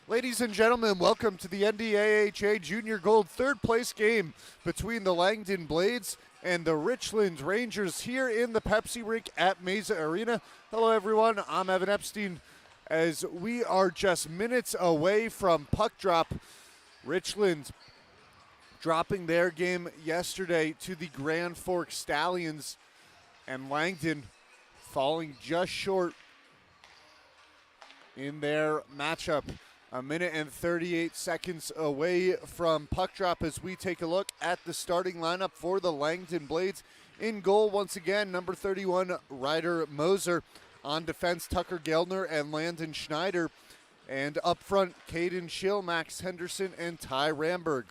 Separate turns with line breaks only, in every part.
Ladies and gentlemen, welcome to the NDAHA Junior Gold third place game between the Langdon Blades and the Richland Rangers here in the Pepsi Rink at Mesa Arena. Hello everyone, I'm Evan Epstein as we are just minutes away from puck drop. Richland dropping their game yesterday to the Grand Forks Stallions, and Langdon falling just short in their matchup. A minute and 38 seconds away from puck drop as we take a look at the starting lineup for the Langdon Blades. In goal, once again, number 31, Ryder Moser. On defense, Tucker Geldner and Landon Schneider. And up front, Caden Schill, Max Henderson, and Ty Ramberg.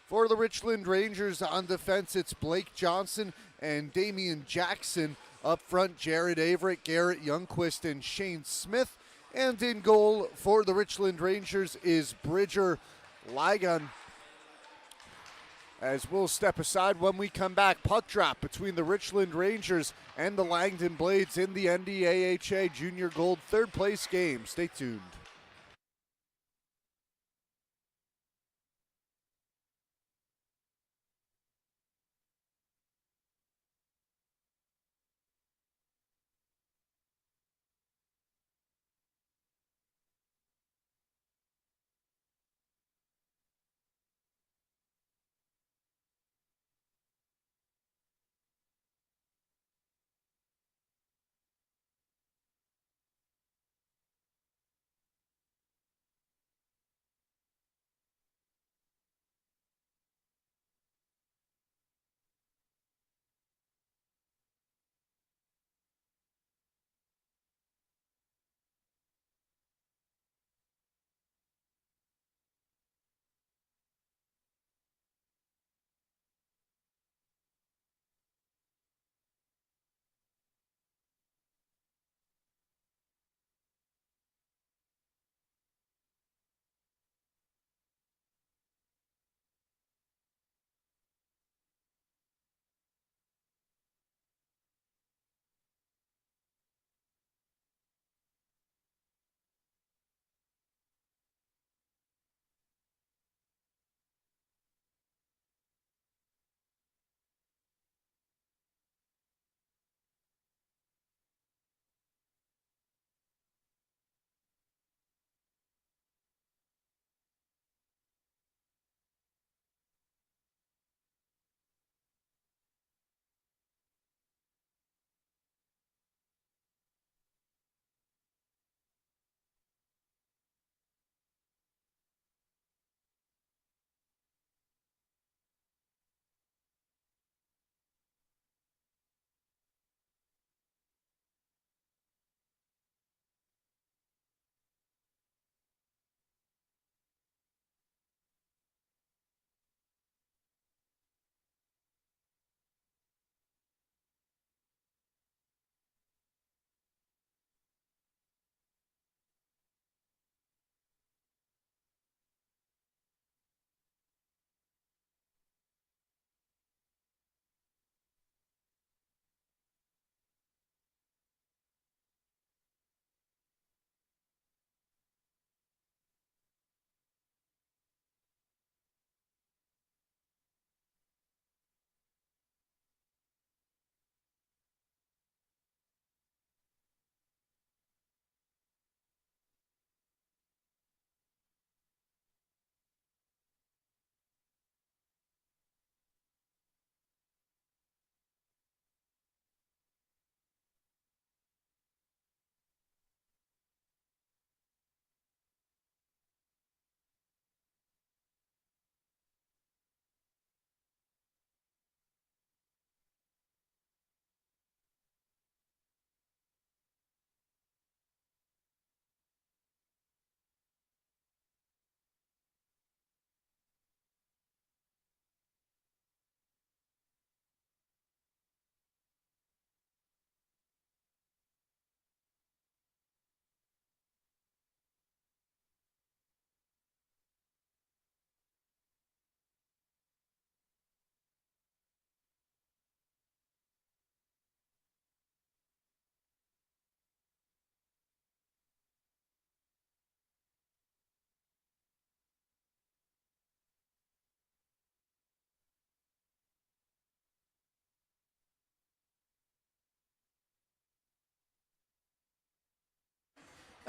For the Richland Rangers on defense, it's Blake Johnson and Damian Jackson. Up front, Jared Averett, Garrett Youngquist, and Shane Smith. And in goal for the Richland Rangers is Bridger Ligon. As we'll step aside when we come back, puck drop between the Richland Rangers and the Langdon Blades in the NDAHA Junior Gold third place game. Stay tuned.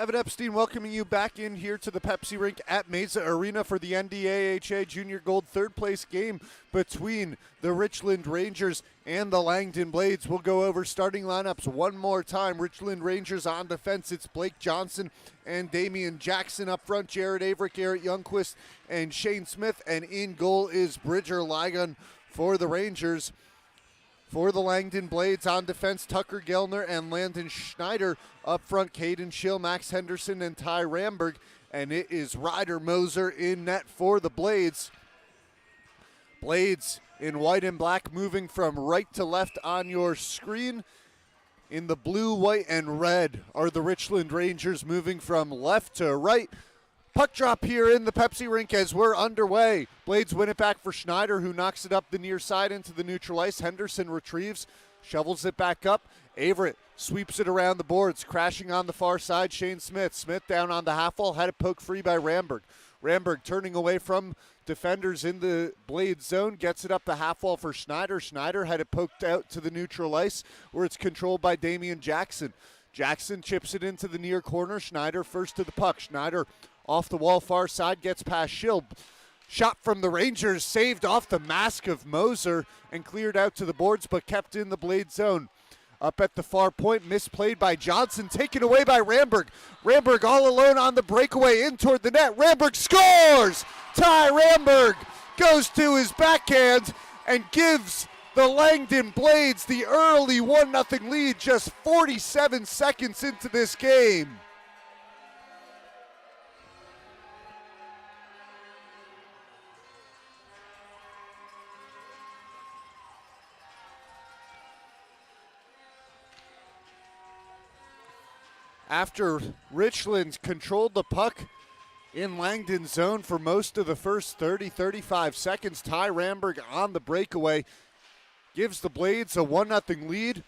Evan Epstein welcoming you back in here to the Pepsi Rink at Mesa Arena for the NDAHA Junior Gold third place game between the Richland Rangers and the Langdon Blades. We'll go over starting lineups one more time. Richland Rangers on defense, it's Blake Johnson and Damian Jackson up front, Jared Averick, Garrett Youngquist, and Shane Smith. And in goal is Bridger Ligon for the Rangers. For the Langdon Blades on defense, Tucker Gellner and Landon Schneider. Up front, Caden Schill, Max Henderson, and Ty Ramberg. And it is Ryder Moser in net for the Blades. Blades in white and black, moving from right to left on your screen. In the blue, white, and red are the Richland Rangers, moving from left to right. Puck drop here in the Pepsi Rink as we're underway. Blades win it back for Schneider, who knocks it up the near side into the neutral ice. Henderson retrieves, shovels it back up. Averett sweeps it around the boards, crashing on the far side. Shane Smith. Smith down on the half wall, had it poked free by Ramberg. Ramberg turning away from defenders in the Blades zone, gets it up the half wall for Schneider. Schneider had it poked out to the neutral ice, where it's controlled by Damian Jackson. Jackson chips it into the near corner. Schneider first to the puck. Schneider off the wall far side, gets past Schill. Shot from the Rangers, saved off the mask of Moser and cleared out to the boards, but kept in the Blade zone. Up at the far point, misplayed by Johnson, taken away by Ramberg. Ramberg all alone on the breakaway in toward the net. Ramberg scores! Ty Ramberg goes to his backhand and gives the Langdon Blades the early 1-0 lead just 47 seconds into this game. After Richland controlled the puck in Langdon's zone for most of the first 30-35 seconds, Ty Ramberg on the breakaway gives the Blades a 1-0 lead.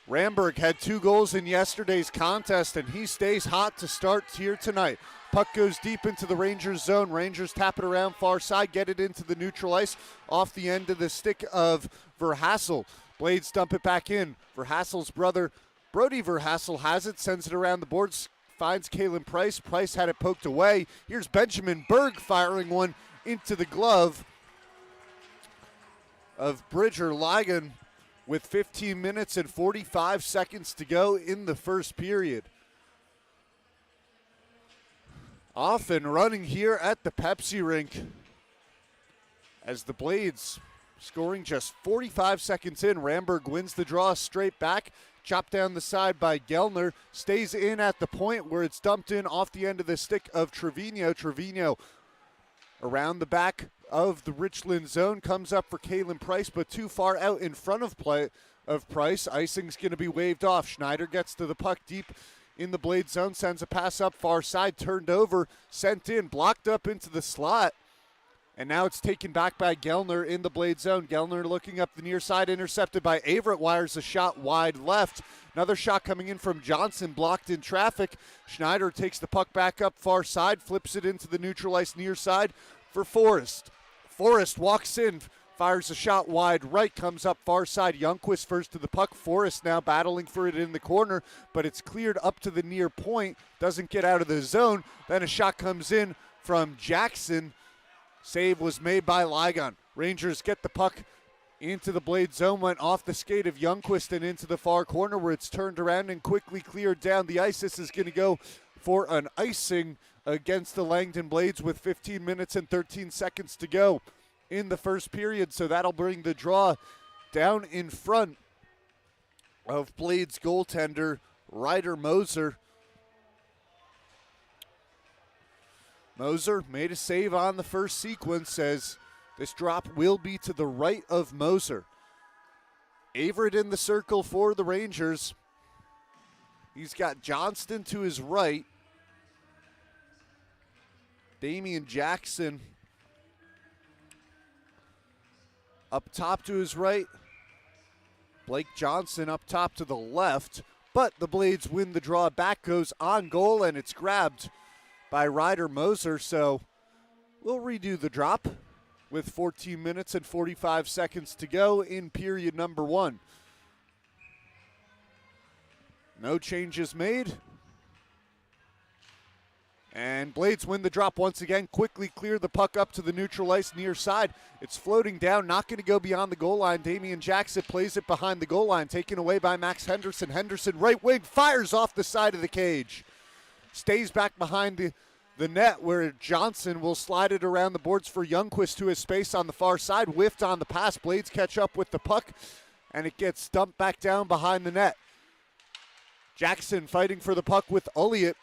Ramberg had 2 goals in yesterday's contest, and he stays hot to start here tonight. Puck goes deep into the Rangers zone. Rangers tap it around far side, get it into the neutral ice off the end of the stick of Verhassel. Blades dump it back in. Verhassel's brother Brody Verhassel has it, sends it around the boards, finds Kalen Price. Price had it poked away. Here's Benjamin Berg firing one into the glove of Bridger Ligon with 15 minutes and 45 seconds to go in the first period. Off and running here at the Pepsi Rink as the Blades scoring just 45 seconds in. Ramberg wins the draw straight back. Chopped down the side by Gellner, stays in at the point where it's dumped in off the end of the stick of Trevino. Trevino around the back of the Richland zone, comes up for Kalen Price, but too far out in front of Price. Icing's going to be waved off. Schneider gets to the puck deep in the Blade zone, sends a pass up far side, turned over, sent in, blocked up into the slot. And now it's taken back by Gellner in the Blade zone. Gellner looking up the near side, intercepted by Averett, wires a shot wide left. Another shot coming in from Johnson, blocked in traffic. Schneider takes the puck back up far side, flips it into the neutral ice near side for Forrest. Forrest walks in, fires a shot wide right, comes up far side. Youngquist first to the puck. Forrest now battling for it in the corner, but it's cleared up to the near point, doesn't get out of the zone. Then a shot comes in from Jackson. Save was made by Ligon. Rangers get the puck into the Blade zone, went off the skate of Youngquist and into the far corner where it's turned around and quickly cleared down the ice. This is going to go for an icing against the Langdon Blades with 15 minutes and 13 seconds to go in the first period. So that'll bring the draw down in front of Blades goaltender Ryder Moser. Moser made a save on the first sequence as this drop will be to the right of Moser. Averett in the circle for the Rangers. He's got Johnston to his right. Damian Jackson up top to his right. Blake Johnson up top to the left. But the Blades win the draw. Back goes on goal, and it's grabbed by Ryder Moser, so we'll redo the drop with 14 minutes and 45 seconds to go in period number 1. No changes made. And Blades win the drop once again, quickly clear the puck up to the neutral ice near side. It's floating down, not going to go beyond the goal line. Damian Jackson plays it behind the goal line, taken away by Max Henderson. Henderson, right wing, fires off the side of the cage. Stays back behind the net where Johnson will slide it around the boards for Youngquist, who has space on the far side. Whiffed on the pass. Blades catch up with the puck, and it gets dumped back down behind the net. Jackson fighting for the puck with Ulliott.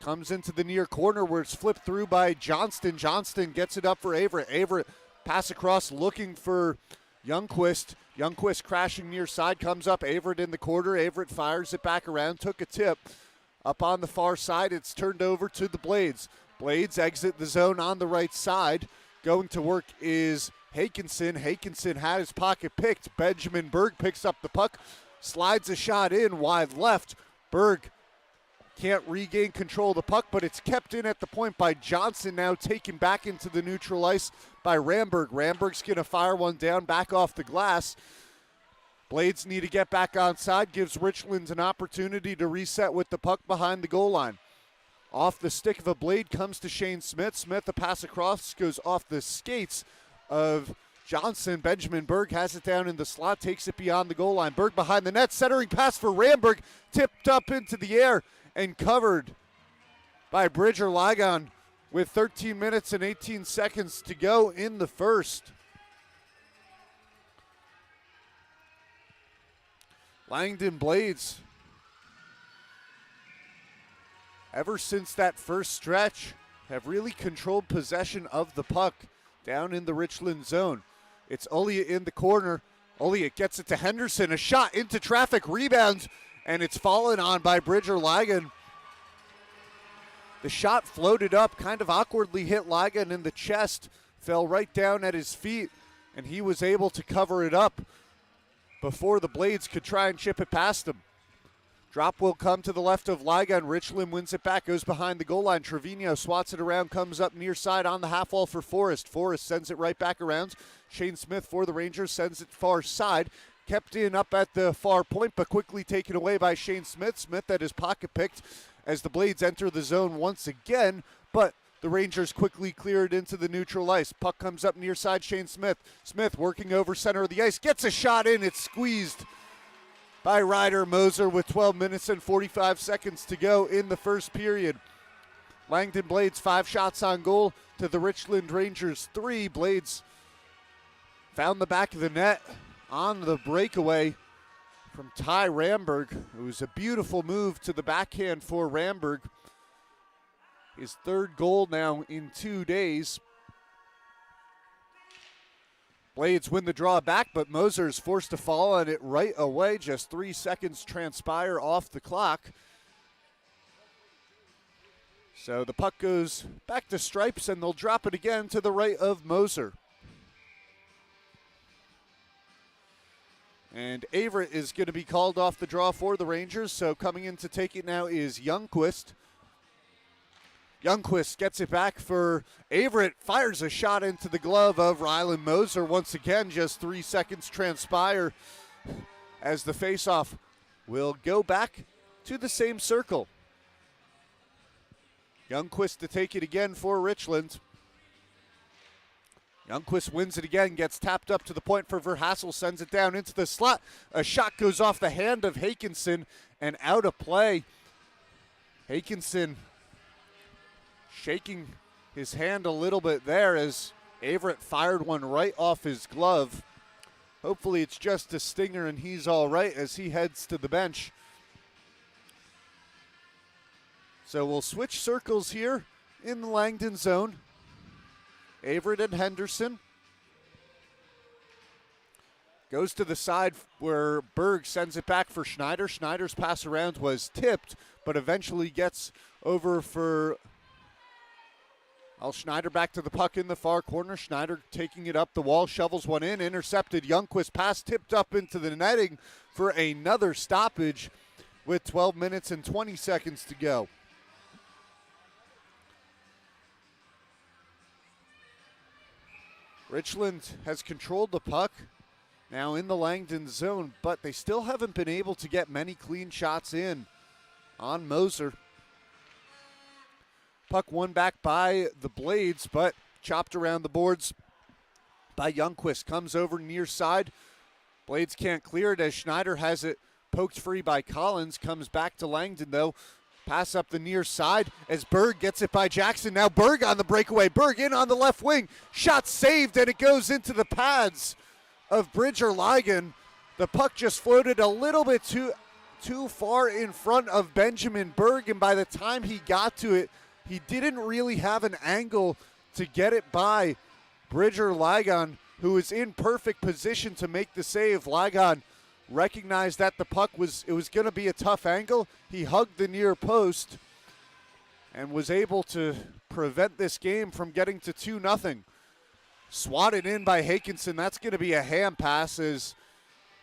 Comes into the near corner where it's flipped through by Johnston. Johnston gets it up for Averett. Averett pass across looking for Youngquist. Youngquist crashing near side, comes up. Averett in the corner. Averett fires it back around, took a tip. Up on the far side, it's turned over to the Blades. Blades exit the zone on the right side. Going to work is Hakinson. Hakinson had his pocket picked. Benjamin Berg picks up the puck, slides a shot in wide left. Berg can't regain control of the puck, but it's kept in at the point by Johnson, now taken back into the neutral ice by Ramberg. Ramberg's going to fire one down back off the glass. Blades need to get back onside, gives Richland an opportunity to reset with the puck behind the goal line. Off the stick of a Blade comes to Shane Smith. Smith, the pass across, goes off the skates of Johnson. Benjamin Berg has it down in the slot, takes it beyond the goal line. Berg behind the net, centering pass for Ramberg, tipped up into the air and covered by Bridger Ligon with 13 minutes and 18 seconds to go in the first. Langdon Blades, ever since that first stretch, have really controlled possession of the puck down in the Richland zone. It's Ulliott in the corner. Ulliott gets it to Henderson. A shot into traffic, rebounds, and it's fallen on by Bridger Ligon. The shot floated up, kind of awkwardly hit Ligon in the chest, fell right down at his feet, and he was able to cover it up before the Blades could try and chip it past him. Drop will come to the left of Ligon. Richland wins it back, goes behind the goal line. Trevino swats it around, comes up near side on the half wall for Forrest. Forrest sends it right back around. Shane Smith for the Rangers sends it far side. Kept in up at the far point, but quickly taken away by Shane Smith. Smith at his pocket picked as the Blades enter the zone once again, but the Rangers quickly clear it into the neutral ice. Puck comes up near side, Shane Smith. Smith working over center of the ice, gets a shot in. It's squeezed by Ryder Moser with 12 minutes and 45 seconds to go in the first period. Langdon Blades 5 shots on goal to the Richland Rangers 3. Blades found the back of the net on the breakaway from Ty Ramberg. It was a beautiful move to the backhand for Ramberg. His third goal now in 2 days. Blades win the draw back, but Moser is forced to fall on it right away. Just 3 seconds transpire off the clock. So the puck goes back to Stripes, and they'll drop it again to the right of Moser. And Averett is going to be called off the draw for the Rangers, so coming in to take it now is Youngquist. Youngquist gets it back for Averett, fires a shot into the glove of Ryland Moser. Once again, just 3 seconds transpire as the faceoff will go back to the same circle. Youngquist to take it again for Richland. Youngquist wins it again, gets tapped up to the point for Verhassel, sends it down into the slot. A shot goes off the hand of Hakinson and out of play. Hakinson shaking his hand a little bit there as Averett fired one right off his glove. Hopefully it's just a stinger and he's all right as he heads to the bench. So we'll switch circles here in the Langdon zone. Averett and Henderson. Goes to the side where Berg sends it back for Schneider. Schneider's pass around was tipped, but eventually gets over for Schneider back to the puck in the far corner. Schneider taking it up the wall, shovels one in, intercepted. Youngquist pass tipped up into the netting for another stoppage with 12 minutes and 20 seconds to go. Richland has controlled the puck now in the Langdon zone, but they still haven't been able to get many clean shots in on Moser. Puck won back by the Blades, but chopped around the boards by Youngquist. Comes over near side. Blades can't clear it as Schneider has it poked free by Collins. Comes back to Langdon, though. Pass up the near side as Berg gets it by Jackson. Now Berg on the breakaway. Berg in on the left wing. Shot saved, and it goes into the pads of Bridger Ligon. The puck just floated a little bit too far in front of Benjamin Berg, and by the time he got to it, he didn't really have an angle to get it by Bridger Ligon, who was in perfect position to make the save. Ligon recognized that the puck was going to be a tough angle. He hugged the near post and was able to prevent this game from getting to 2-0. Swatted in by Hakinson. That's going to be a hand pass, as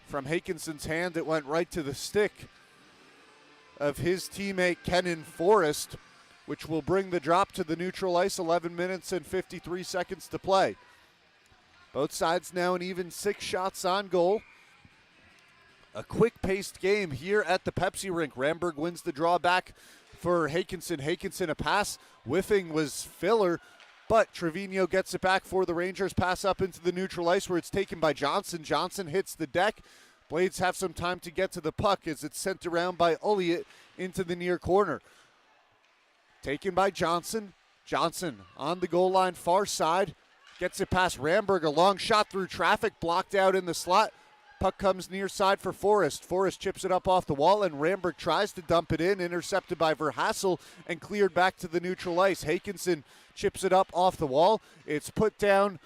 from Hakinson's hand it went right to the stick of his teammate Kenan Forrest, which will bring the drop to the neutral ice. 11 minutes and 53 seconds to play. Both sides now an even 6 shots on goal. A quick-paced game here at the Pepsi Rink. Ramberg wins the draw back for Hakinson. Hakinson a pass. Whiffing was Filler, but Trevino gets it back for the Rangers. Pass up into the neutral ice where it's taken by Johnson. Johnson hits the deck. Blades have some time to get to the puck as it's sent around by Ulliott into the near corner. Taken by Johnson. Johnson on the goal line far side. Gets it past Ramberg. A long shot through traffic. Blocked out in the slot. Puck comes near side for Forrest. Forrest chips it up off the wall, and Ramberg tries to dump it in. Intercepted by Verhassel and cleared back to the neutral ice. Hakinson chips it up off the wall. It's put down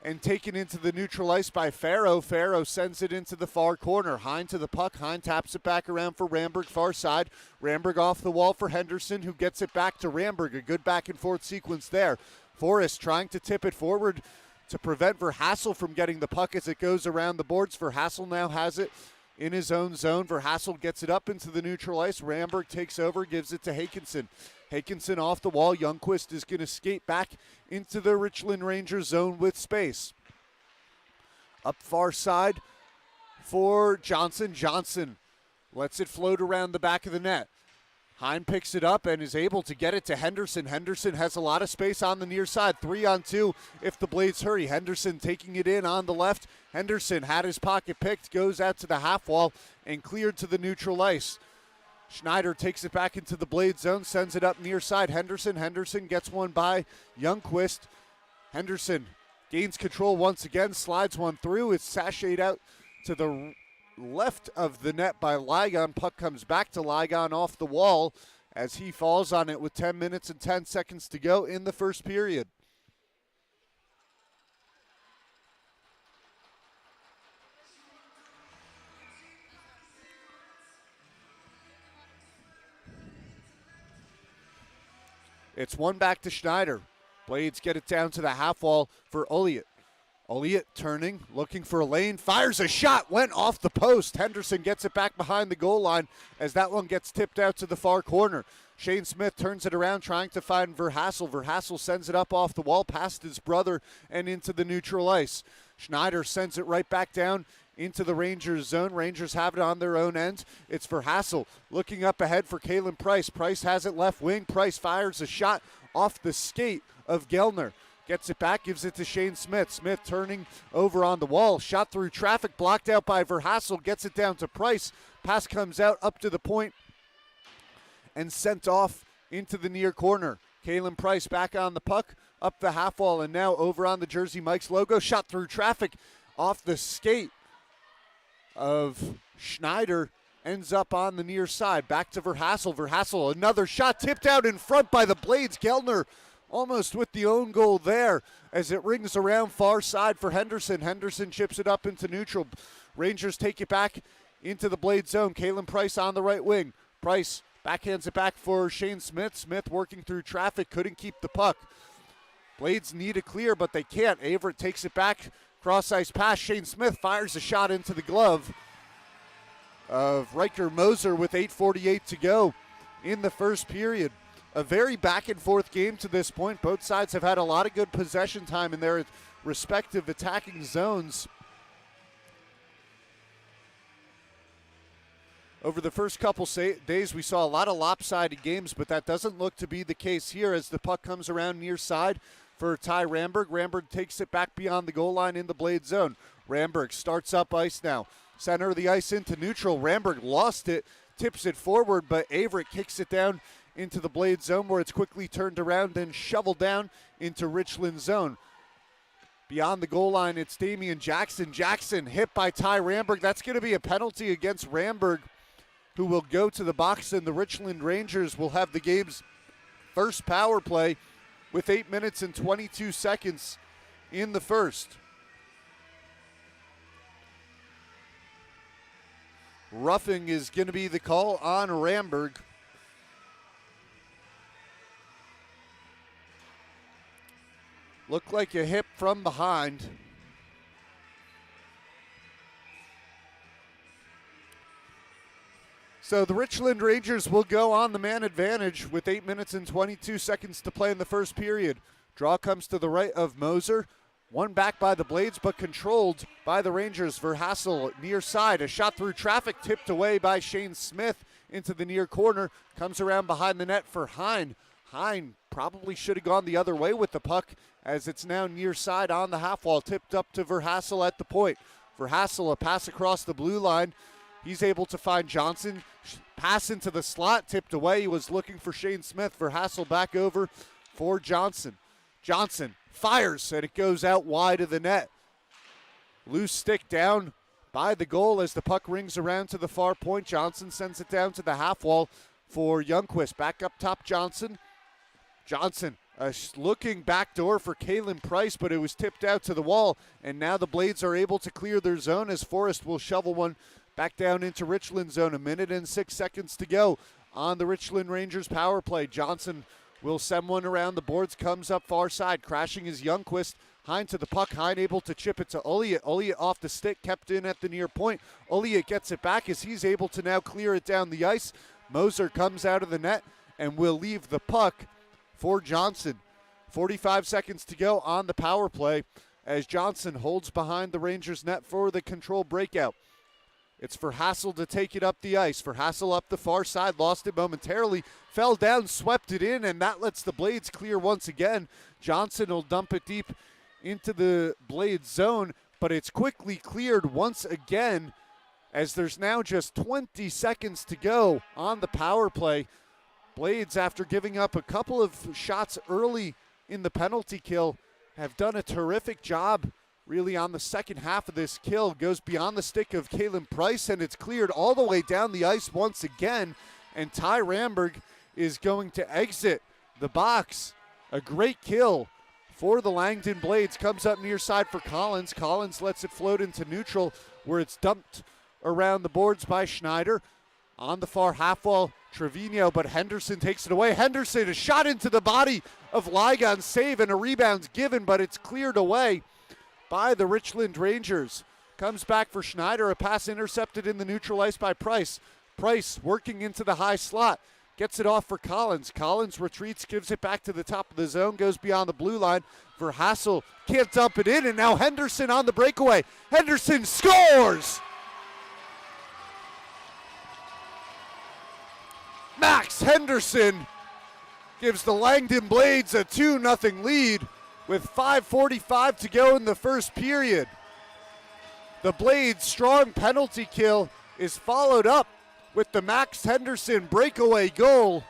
and taken into the neutral ice by Farrow. Farrow sends it into the far corner. Hine to the puck. Hine taps it back around for Ramberg, far side. Ramberg off the wall for Henderson, who gets it back to Ramberg. A good back and forth sequence there. Forrest trying to tip it forward to prevent Verhassel from getting the puck as it goes around the boards. Verhassel now has it in his own zone. Verhassel gets it up into the neutral ice. Ramberg takes over, gives it to Hakinson. Hakinson off the wall. Youngquist is going to skate back into the Richland Rangers zone with space. Up far side for Johnson. Johnson lets it float around the back of the net. Hine picks it up and is able to get it to Henderson. Henderson has a lot of space on the near side. 3-on-2 if the Blades hurry. Henderson taking it in on the left. Henderson had his pocket picked, goes out to the half wall and cleared to the neutral ice. Schneider takes it back into the Blade zone, sends it up near side. Henderson gets one by Youngquist. Henderson gains control once again, slides one through. It's sashayed out to the left of the net by Ligon. Puck comes back to Ligon off the wall as he falls on it with 10 minutes and 10 seconds to go in the first period. It's one back to Schneider. Blades get it down to the half wall for Ulliott. Ulliott turning, looking for a lane, fires a shot, went off the post. Henderson gets it back behind the goal line as that one gets tipped out to the far corner. Shane Smith turns it around, trying to find Verhassel. Verhassel sends it up off the wall, past his brother, and into the neutral ice. Schneider sends it right back down into the Rangers zone. Rangers have it on their own end. It's Verhassel looking up ahead for Kalen Price. Price has it left wing. Price fires a shot off the skate of Gellner. Gets it back, gives it to Shane Smith. Smith turning over on the wall. Shot through traffic, blocked out by Verhassel. Gets it down to Price. Pass comes out up to the point and sent off into the near corner. Kalen Price back on the puck, up the half wall, and now over on the Jersey Mike's logo. Shot through traffic off the skate of Schneider. Ends up on the near side. Back to Verhassel. Verhassel, another shot tipped out in front by the Blades. Gellner almost with the own goal there as it rings around far side for Henderson. Henderson chips it up into neutral. Rangers take it back into the Blade zone. Kalen Price on the right wing. Price backhands it back for Shane Smith. Smith working through traffic, couldn't keep the puck. Blades need a clear, but they can't. Averett takes it back. Cross-ice pass. Shane Smith fires a shot into the glove of Riker Moser with 8:48 to go in the first period. A very back-and-forth game to this point. Both sides have had a lot of good possession time in their respective attacking zones. Over the first couple days, we saw a lot of lopsided games, but that doesn't look to be the case here as the puck comes around near side for Ty Ramberg. Ramberg takes it back beyond the goal line in the blade zone. Ramberg starts up ice now. Center of the ice into neutral. Ramberg lost it, tips it forward, but Averitt kicks it down into the blade zone where it's quickly turned around and shoveled down into Richland zone. Beyond the goal line, it's Damian Jackson. Jackson hit by Ty Ramberg. That's going to be a penalty against Ramberg, who will go to the box, and the Richland Rangers will have the game's first power play with 8 minutes and 22 seconds in the first. Roughing is going to be the call on Ramberg. Looked like a hit from behind. So the Richland Rangers will go on the man advantage with 8 minutes and 22 seconds to play in the first period. Draw comes to the right of Moser. One back by the Blades, but controlled by the Rangers. Verhassel near side. A shot through traffic tipped away by Shane Smith into the near corner. Comes around behind the net for Hine. Hine probably should have gone the other way with the puck as it's now near side on the half wall. Tipped up to Verhassel at the point. Verhassel, a pass across the blue line. He's able to find Johnson. Pass into the slot, tipped away. He was looking for Shane Smith. Verhassel back over for Johnson. Johnson fires, and it goes out wide of the net. Loose stick down by the goal as the puck rings around to the far point. Johnson sends it down to the half wall for Youngquist. Back up top, Johnson. Johnson, a looking backdoor for Kalen Price, but it was tipped out to the wall, and now the Blades are able to clear their zone as Forrest will shovel one back down into Richland zone. 1 minute and 6 seconds to go on the Richland Rangers power play. Johnson will send one around the boards, comes up far side. Crashing is Youngquist. Hine to the puck. Hine able to chip it to Ulliott. Ulliott off the stick, kept in at the near point. Ulliott gets it back as he's able to now clear it down the ice. Moser comes out of the net and will leave the puck for Johnson. 45 seconds to go on the power play as Johnson holds behind the Rangers net for the control breakout. It's for Hassel to take it up the ice. For Hassel up the far side, lost it momentarily, fell down, swept it in, and that lets the Blades clear once again. Johnson will dump it deep into the Blades zone, but it's quickly cleared once again as there's now just 20 seconds to go on the power play. Blades, after giving up a couple of shots early in the penalty kill, have done a terrific job really on the second half of this kill. Goes beyond the stick of Kalen Price, and it's cleared all the way down the ice once again. And Ty Ramberg is going to exit the box. A great kill for the Langdon Blades. Comes up near side for Collins. Collins lets it float into neutral where it's dumped around the boards by Schneider. On the far half wall, Trevino, but Henderson takes it away. Henderson, a shot into the body of Ligon, save, and a rebound's given, but it's cleared away by the Richland Rangers. Comes back for Schneider, a pass intercepted in the neutral ice by Price. Price working into the high slot, gets it off for Collins. Collins retreats, gives it back to the top of the zone, goes beyond the blue line. Verhassel can't dump it in, and now Henderson on the breakaway. Henderson scores! Max Henderson gives the Langdon Blades a 2-0 lead with 5:45 to go in the first period. The Blades' strong penalty kill is followed up with the Max Henderson breakaway goal.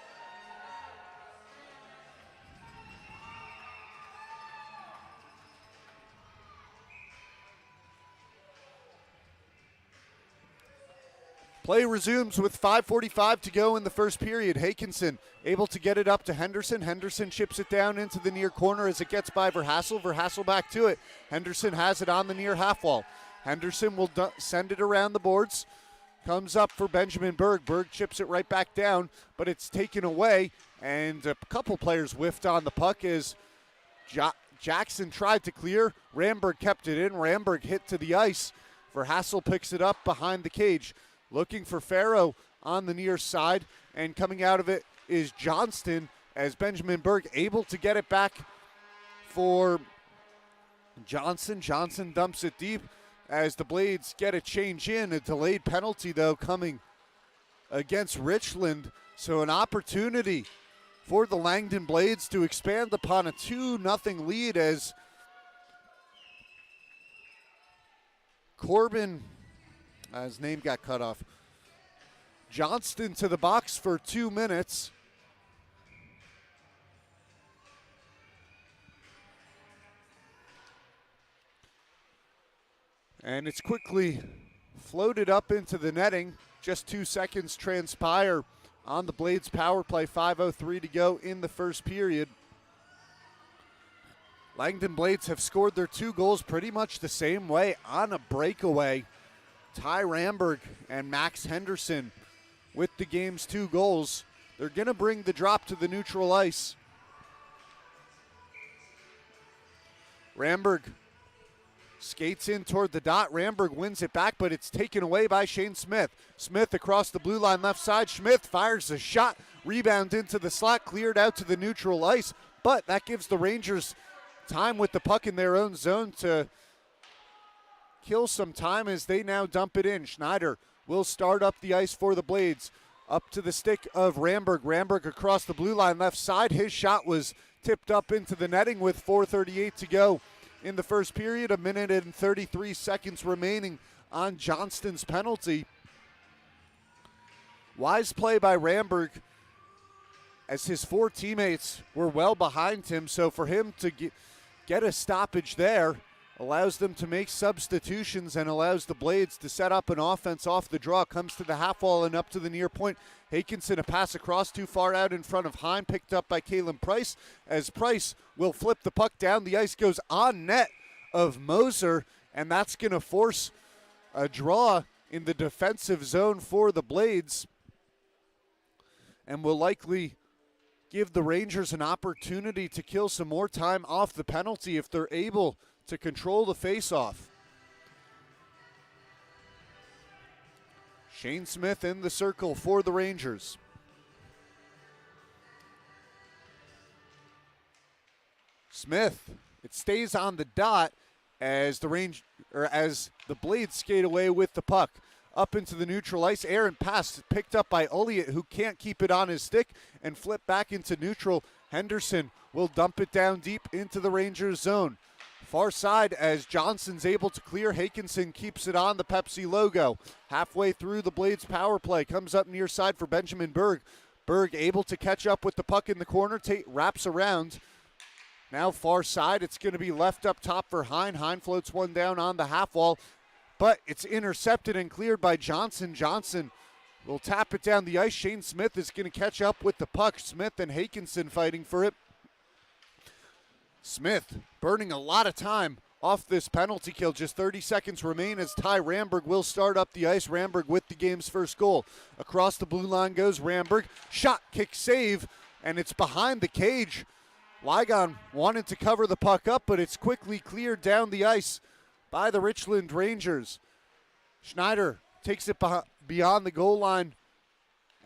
Play resumes with 5:45 to go in the first period. Hakinson able to get it up to Henderson. Henderson chips it down into the near corner as it gets by Verhassel. Verhassel back to it. Henderson has it on the near half wall. Henderson will send it around the boards. Comes up for Benjamin Berg. Berg chips it right back down, but it's taken away, and a couple players whiffed on the puck as Jackson tried to clear. Ramberg kept it in. Ramberg hit to the ice. Verhassel picks it up behind the cage. Looking for Farrow on the near side, and coming out of it is Johnston as Benjamin Berg able to get it back for Johnson. Johnson dumps it deep as the Blades get a change in. A delayed penalty, though, coming against Richland. So an opportunity for the Langdon Blades to expand upon a 2-0 lead as Corbin, his name got cut off, Johnston to the box for 2 minutes. And it's quickly floated up into the netting. Just 2 seconds transpire on the Blades power play. 5:03 to go in the first period. Langdon Blades have scored their 2 goals pretty much the same way on a breakaway. Ty Ramberg and Max Henderson with the game's 2 goals. They're going to bring the drop to the neutral ice. Ramberg skates in toward the dot. Ramberg wins it back, but it's taken away by Shane Smith. Smith across the blue line left side. Smith fires a shot. Rebound into the slot, cleared out to the neutral ice. But that gives the Rangers time with the puck in their own zone to kill some time as they now dump it in. Schneider will start up the ice for the Blades. Up to the stick of Ramberg. Ramberg across the blue line left side. His shot was tipped up into the netting with 4:38 to go in the first period. 1 minute and 33 seconds remaining on Johnston's penalty. Wise play by Ramberg as his 4 teammates were well behind him. So for him to get a stoppage there allows them to make substitutions and allows the Blades to set up an offense off the draw. Comes to the half wall and up to the near point. Hakinson, a pass across too far out in front of Heim, picked up by Kalen Price, as Price will flip the puck down. The ice goes on net of Moser, and that's going to force a draw in the defensive zone for the Blades and will likely give the Rangers an opportunity to kill some more time off the penalty if they're able to control the faceoff. Shane Smith in the circle for the Rangers. Smith, it stays on the dot as the Blades skate away with the puck. Up into the neutral ice, Aaron pass picked up by Ulliott, who can't keep it on his stick, and flip back into neutral. Henderson will dump it down deep into the Rangers zone. Far side as Johnson's able to clear. Hakinson keeps it on the Pepsi logo. Halfway through the Blades power play. Comes up near side for Benjamin Berg. Berg able to catch up with the puck in the corner. Wraps around. Now far side. It's going to be left up top for Hine. Hine floats one down on the half wall. But it's intercepted and cleared by Johnson. Johnson will tap it down the ice. Shane Smith is going to catch up with the puck. Smith and Hakinson fighting for it. Smith burning a lot of time off this penalty kill. Just 30 seconds remain as Ty Ramberg will start up the ice. Ramberg with the game's first goal. Across the blue line goes Ramberg. Shot, kick, save, and it's behind the cage. Langdon wanted to cover the puck up, but it's quickly cleared down the ice by the Richland Rangers. Schneider takes it beyond the goal line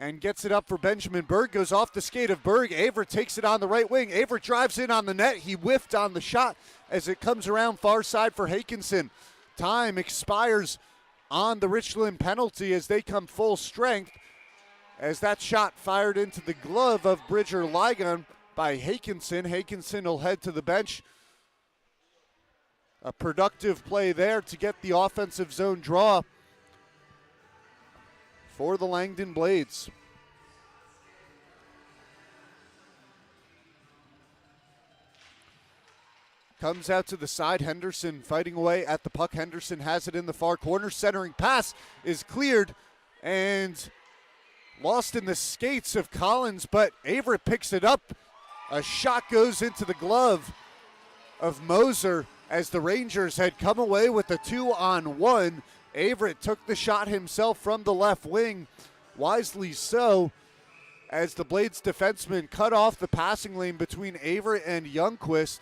and gets it up for Benjamin Berg. Goes off the skate of Berg. Averett takes it on the right wing. Averett drives in on the net. He whiffed on the shot as it comes around far side for Hakinson. Time expires on the Richland penalty as they come full strength, as that shot fired into the glove of Bridger Ligon by Hakinson. Hakinson will head to the bench. A productive play there to get the offensive zone draw for the Langdon Blades. Comes out to the side. Henderson fighting away at the puck. Henderson has it in the far corner. Centering pass is cleared and lost in the skates of Collins, but Averett picks it up. A shot goes into the glove of Moser as the Rangers had come away with a 2-on-1. Averett took the shot himself from the left wing, wisely so, as the Blades defenseman cut off the passing lane between Averett and Youngquist.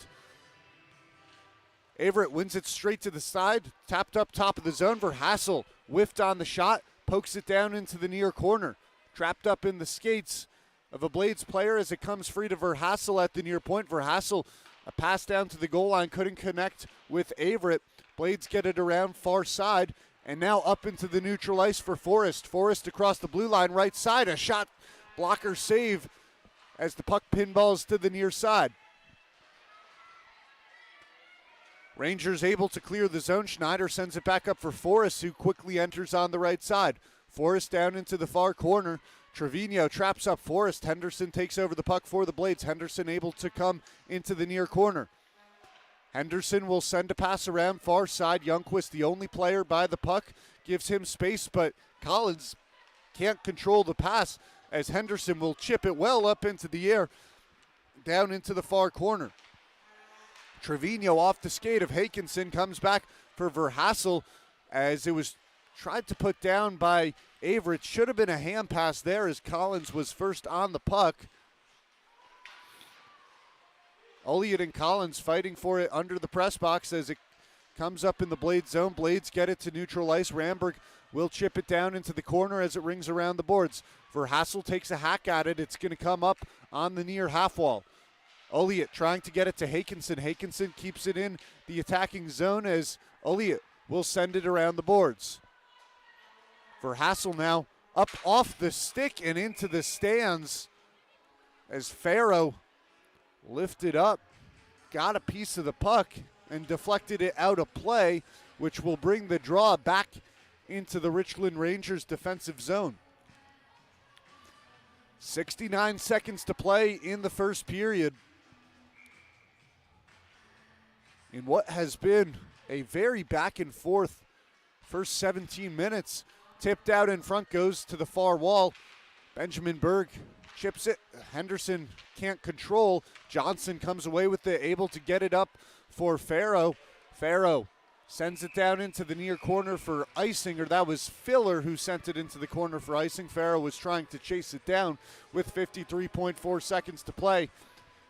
Averett wins it straight to the side, tapped up top of the zone. Verhassel whiffed on the shot, pokes it down into the near corner. Trapped up in the skates of a Blades player as it comes free to Verhassel at the near point. Verhassel, a pass down to the goal line, couldn't connect with Averett. Blades get it around far side And now up into the neutral ice for Forrest. Forrest across the blue line, right side. A shot blocker save as the puck pinballs to the near side. Rangers able to clear the zone. Schneider sends it back up for Forrest, who quickly enters on the right side. Forrest down into the far corner. Trevino traps up Forrest. Henderson takes over the puck for the Blades. Henderson able to come into the near corner. Henderson will send a pass around far side. Youngquist, the only player by the puck, gives him space, but Collins can't control the pass as Henderson will chip it well up into the air, down into the far corner. Trevino off the skate of Hakinson comes back for Verhassel as it was tried to put down by Averett. Should have been a hand pass there as Collins was first on the puck. Elliott and Collins fighting for it under the press box as it comes up in the Blades zone. Blades get it to neutral ice. Ramberg will chip it down into the corner as it rings around the boards. Verhassel takes a hack at it. It's going to come up on the near half wall. Elliott trying to get it to Hakinson. Hakinson keeps it in the attacking zone as Elliott will send it around the boards. Verhassel now up off the stick and into the stands as Farrow lifted up, got a piece of the puck, and deflected it out of play, which will bring the draw back into the Richland Rangers defensive zone. 69 seconds to play in the first period. In what has been a very back and forth first 17 minutes. Tipped out in front, goes to the far wall. Benjamin Berg chips it. Henderson can't control. Johnson comes away with it, able to get it up for Farrow. Farrow sends it down into the near corner for icing, or that was Filler who sent it into the corner for icing. Farrow was trying to chase it down with 53.4 seconds to play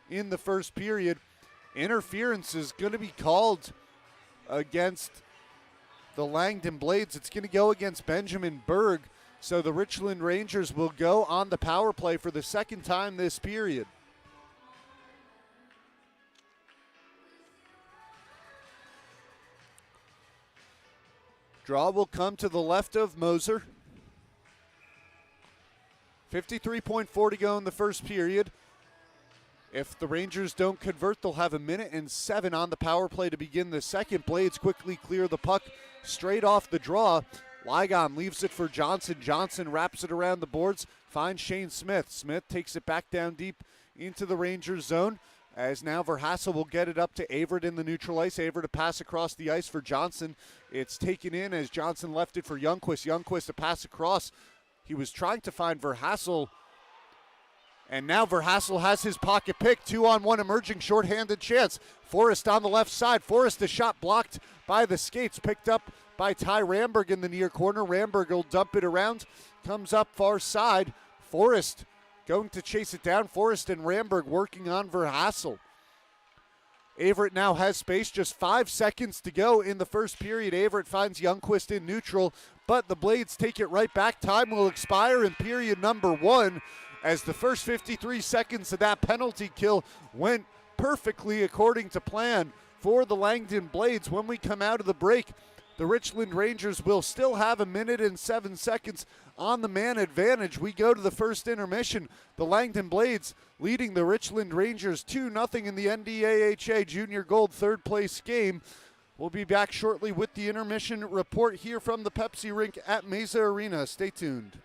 in the first period. Interference is going to be called against the Langdon Blades. It's going to go against Benjamin Berg. So the Richland Rangers will go on the power play for the second time this period. Draw will come to the left of Moser. 53.4 to go in the first period. If the Rangers don't convert, they'll have 1:07 on the power play to begin the second. Blades quickly clear the puck straight off the draw. Ligon leaves it for Johnson. Johnson wraps it around the boards, finds Shane Smith. Smith takes it back down deep into the Rangers zone, as now Verhassel will get it up to Averett in the neutral ice. Averett a pass across the ice for Johnson. It's taken in as Johnson left it for Youngquist. Youngquist a pass across. He was trying to find Verhassel, and now Verhassel has his pocket pick. 2-on-1 emerging shorthanded chance. Forrest on the left side. Forrest a shot blocked by the skates, picked up by Ty Ramberg in the near corner. Ramberg will dump it around, comes up far side. Forrest going to chase it down. Forrest and Ramberg working on Verhassel. Averett now has space, just 5 seconds to go in the first period. Averett finds Youngquist in neutral, but the Blades take it right back. Time will expire in period number 1 as the first 53 seconds of that penalty kill went perfectly according to plan for the Langdon Blades. When we come out of the break, the Richland Rangers will still have 1:07 on the man advantage. We go to the first intermission. The Langdon Blades leading the Richland Rangers 2-0 in the NDAHA Junior Gold third place game. We'll be back shortly with the intermission report here from the Pepsi Rink at Mesa Arena. Stay tuned.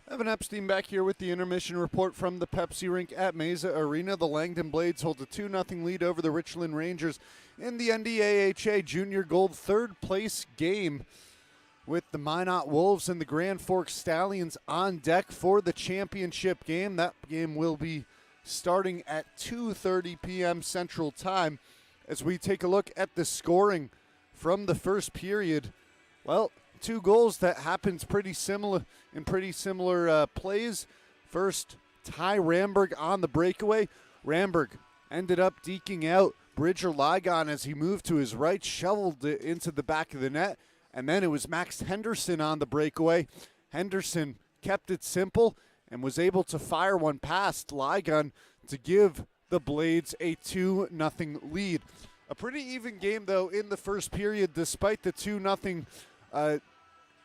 Evan Epstein back here with the intermission report from the Pepsi Rink at Mesa Arena. The Langdon Blades hold a 2-0 lead over the Richland Rangers in the NDAHA Junior Gold third place game, with the Minot Wolves and the Grand Forks Stallions on deck for the championship game. That game will be starting at 2:30 p.m. Central Time. As we take a look at the scoring from the first period, well, two goals that happened pretty similar plays. First, Ty Ramberg on the breakaway. Ramberg ended up deking out Bridger Ligon as he moved to his right, shoveled it into the back of the net, and then it was Max Henderson on the breakaway. Henderson kept it simple and was able to fire one past Ligon to give the Blades a 2-0 lead. A pretty even game, though, in the first period, despite the 2-0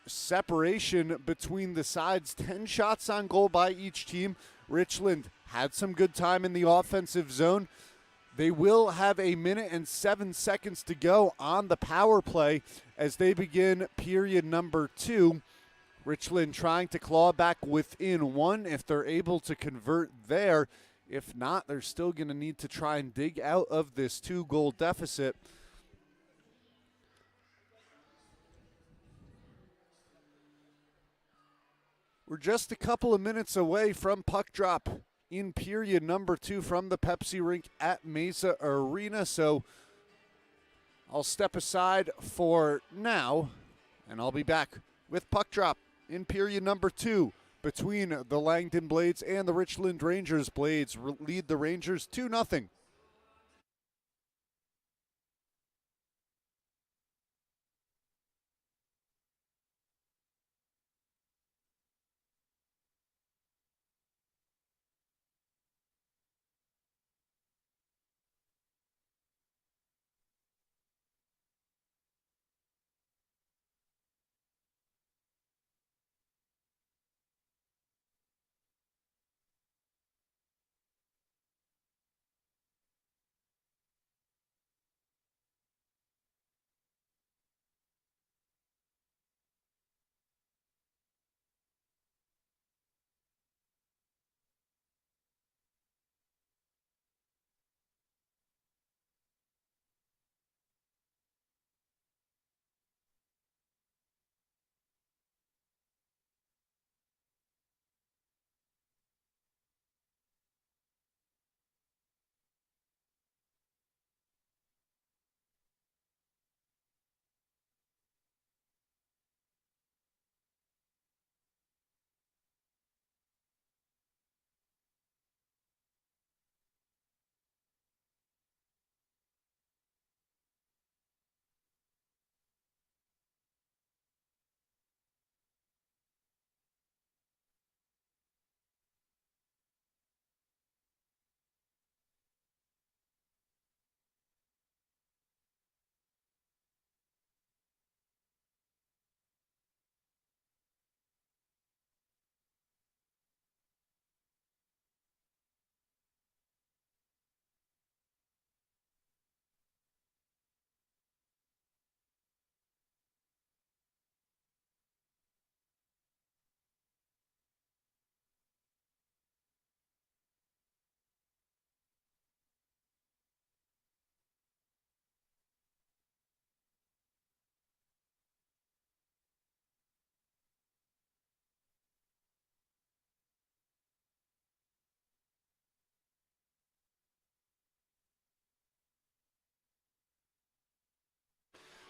separation between the sides. 10 shots on goal by each team. Richland had some good time in the offensive zone. They will have a minute and 7 seconds to go on the power play as they begin period number 2. Richland trying to claw back within one if they're able to convert there. If not, they're still going to need to try and dig out of this 2-goal deficit. We're just a couple of minutes away from puck drop in period number 2 from the Pepsi Rink at Mesa Arena. So I'll step aside for now, and I'll be back with puck drop in period number 2 between the Langdon Blades and the Richland Rangers. Blades lead the Rangers 2-0.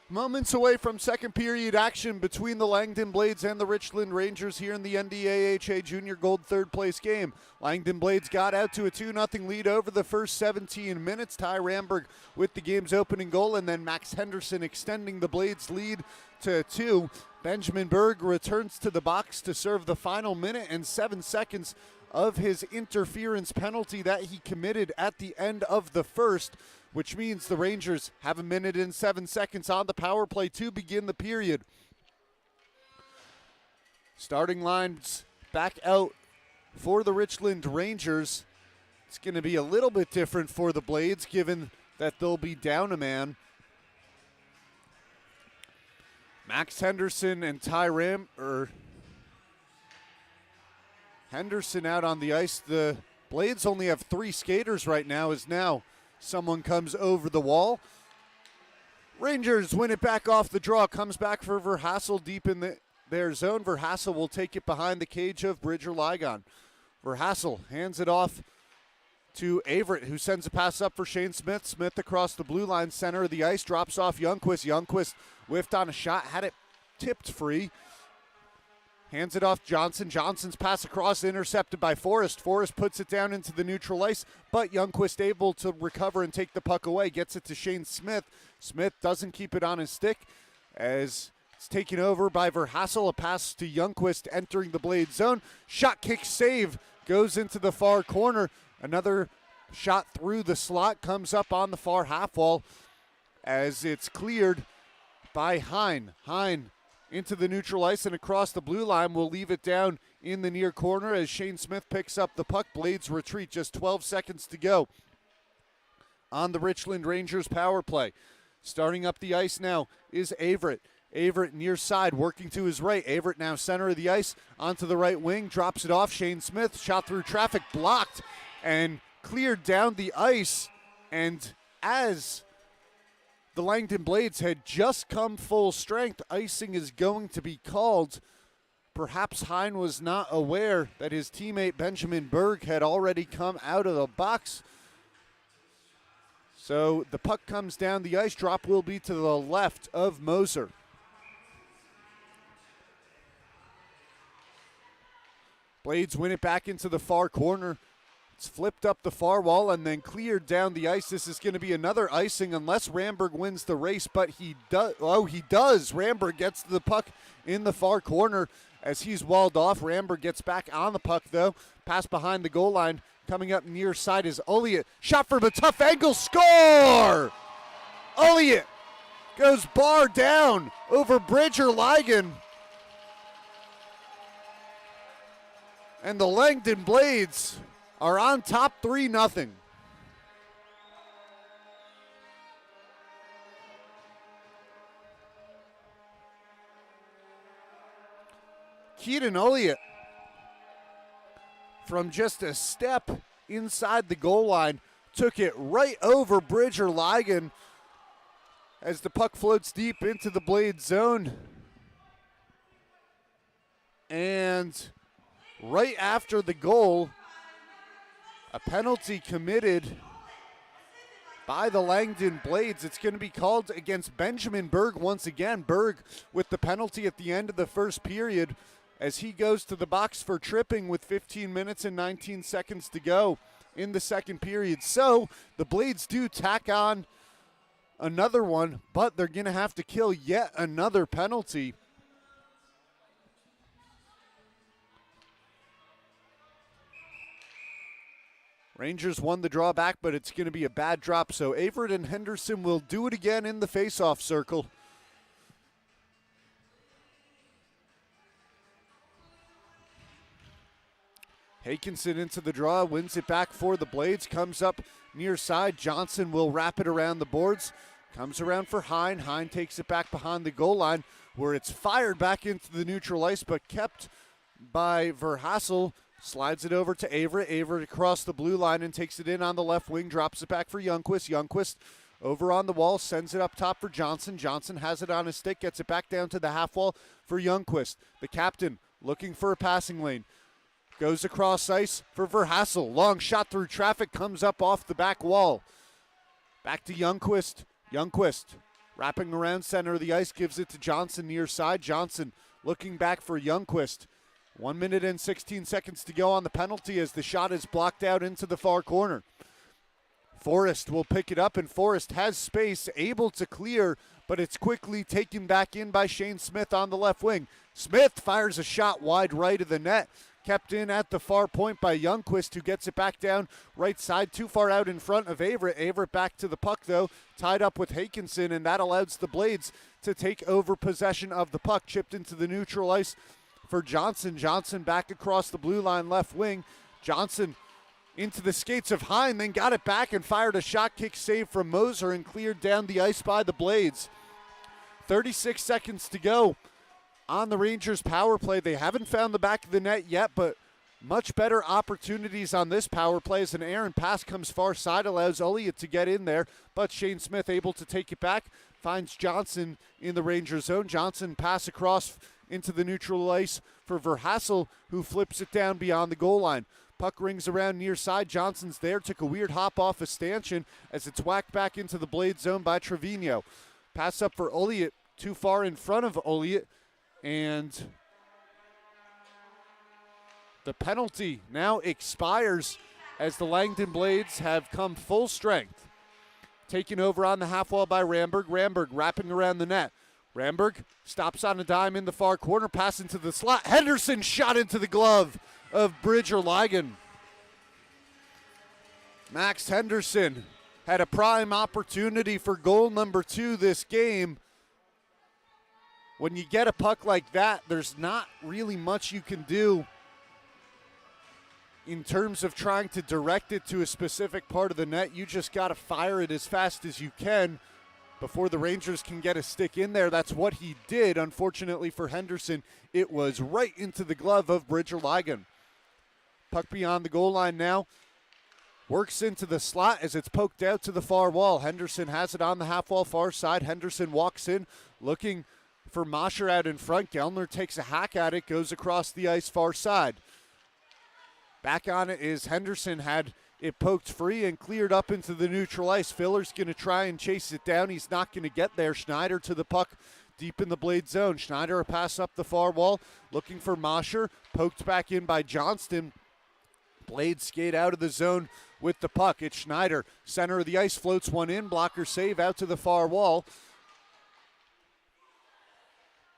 Moments away from second period action between the Langdon Blades and the Richland Rangers here in the NDAHA Junior Gold third place game. Langdon Blades got out to a 2-0 lead over the first 17 minutes. Ty Ramberg with the game's opening goal, and then Max Henderson extending the Blades lead to 2. Benjamin Berg returns to the box to serve the final minute and 7 seconds of his interference penalty that he committed at the end of the first, which means the Rangers have a minute and 7 seconds on the power play to begin the period. Starting lines back out for the Richland Rangers. It's going to be a little bit different for the Blades, given that they'll be down a man. Max Henderson and Ty Henderson out on the ice. The Blades only have 3 skaters right now, as now someone comes over the wall. Rangers win it back off the draw. Comes back for Verhassel deep in their zone. Verhassel will take it behind the cage of Bridger-Ligon. Verhassel hands it off to Averett, who sends a pass up for Shane Smith. Smith across the blue line, center of the ice, drops off Youngquist. Youngquist whiffed on a shot, had it tipped free. Hands it off Johnson. Johnson's pass across, intercepted by Forrest. Forrest puts it down into the neutral ice, but Youngquist able to recover and take the puck away. Gets it to Shane Smith. Smith doesn't keep it on his stick as it's taken over by Verhassel. A pass to Youngquist entering the Blade zone. Shot kick save goes into the far corner. Another shot through the slot comes up on the far half wall as it's cleared by Hine. Hine into the neutral ice and across the blue line. Will leave it down in the near corner as Shane Smith picks up the puck. Blades retreat, just 12 seconds to go on the Richland Rangers power play. Starting up the ice now is Averett. Averett near side, working to his right. Averett now center of the ice, onto the right wing, drops it off. Shane Smith, shot through traffic, blocked and cleared down the ice. And as the Langdon Blades had just come full strength, icing is going to be called. Perhaps Hine was not aware that his teammate Benjamin Berg had already come out of the box. So the puck comes down the ice. Drop will be to the left of Moser. Blades win it back into the far corner. It's flipped up the far wall and then cleared down the ice. This is going to be another icing unless Ramberg wins the race, but he does. Oh, he does. Ramberg gets the puck in the far corner as he's walled off. Ramberg gets back on the puck, though. Pass behind the goal line. Coming up near side is Ulliott. Shot from a tough angle. Score! Ulliott goes bar down over Bridger-Ligon. And the Langdon Blades are on top 3-0. Keaton Ulliott from just a step inside the goal line took it right over Bridger-Ligon as the puck floats deep into the Blade zone. And right after the goal, a penalty committed by the Langdon Blades. It's going to be called against Benjamin Berg once again. Berg with the penalty at the end of the first period as he goes to the box for tripping with 15 minutes and 19 seconds to go in the second period. So the Blades do tack on another one, but they're going to have to kill yet another penalty. Rangers won the draw back, but it's going to be a bad drop, so Averett and Henderson will do it again in the face-off circle. Hakinson into the draw, wins it back for the Blades, comes up near side. Johnson will wrap it around the boards, comes around for Hine. Hine takes it back behind the goal line where it's fired back into the neutral ice, but kept by Verhassel. Slides it over to Averett. Averett across the blue line and takes it in on the left wing. Drops it back for Youngquist. Youngquist over on the wall. Sends it up top for Johnson. Johnson has it on his stick. Gets it back down to the half wall for Youngquist. The captain looking for a passing lane. Goes across ice for Verhassel. Long shot through traffic. Comes up off the back wall. Back to Youngquist. Youngquist wrapping around center of the ice. Gives it to Johnson near side. Johnson looking back for Youngquist. 1 minute and 16 seconds to go on the penalty as the shot is blocked out into the far corner. Forrest will pick it up, and Forrest has space, able to clear, but it's quickly taken back in by Shane Smith on the left wing. Smith fires a shot wide right of the net, kept in at the far point by Youngquist, who gets it back down right side, too far out in front of Averett. Averett back to the puck, though, tied up with Hakinson, and that allows the Blades to take over possession of the puck, chipped into the neutral ice for Johnson. Johnson back across the blue line left wing. Johnson into the skates of Hine, then got it back and fired a shot kick save from Moser and cleared down the ice by the Blades. 36 seconds to go on the Rangers power play. They haven't found the back of the net yet, but much better opportunities on this power play as an errant pass comes far side, allows Elliott to get in there, but Shane Smith able to take it back, finds Johnson in the Ranger zone. Johnson pass across into the neutral ice for Verhassel, who flips it down beyond the goal line. Puck rings around near side. Johnson's there, took a weird hop off a stanchion as it's whacked back into the blade zone by Trevino. Pass up for Elliott, too far in front of Elliott, and the penalty now expires as the Langdon Blades have come full strength. Taken over on the half wall by Ramberg. Ramberg wrapping around the net. Ramberg stops on a dime in the far corner, pass into the slot. Henderson shot into the glove of Bridger Ligon. Max Henderson had a prime opportunity for goal number 2 this game. When you get a puck like that, there's not really much you can do in terms of trying to direct it to a specific part of the net. You just got to fire it as fast as you can before the Rangers can get a stick in there. That's what he did. Unfortunately for Henderson, it was right into the glove of Bridger Ligon. Puck beyond the goal line now. Works into the slot as it's poked out to the far wall. Henderson has it on the half wall far side. Henderson walks in looking for Mosher out in front. Gellner takes a hack at it, goes across the ice far side. Back on it is Henderson, had it poked free and cleared up into the neutral ice. Filler's going to try and chase it down. He's not going to get there. Schneider to the puck deep in the blade zone. Schneider a pass up the far wall looking for Mosher. Poked back in by Johnston. Blades skate out of the zone with the puck. It's Schneider, center of the ice, floats one in. Blocker save out to the far wall.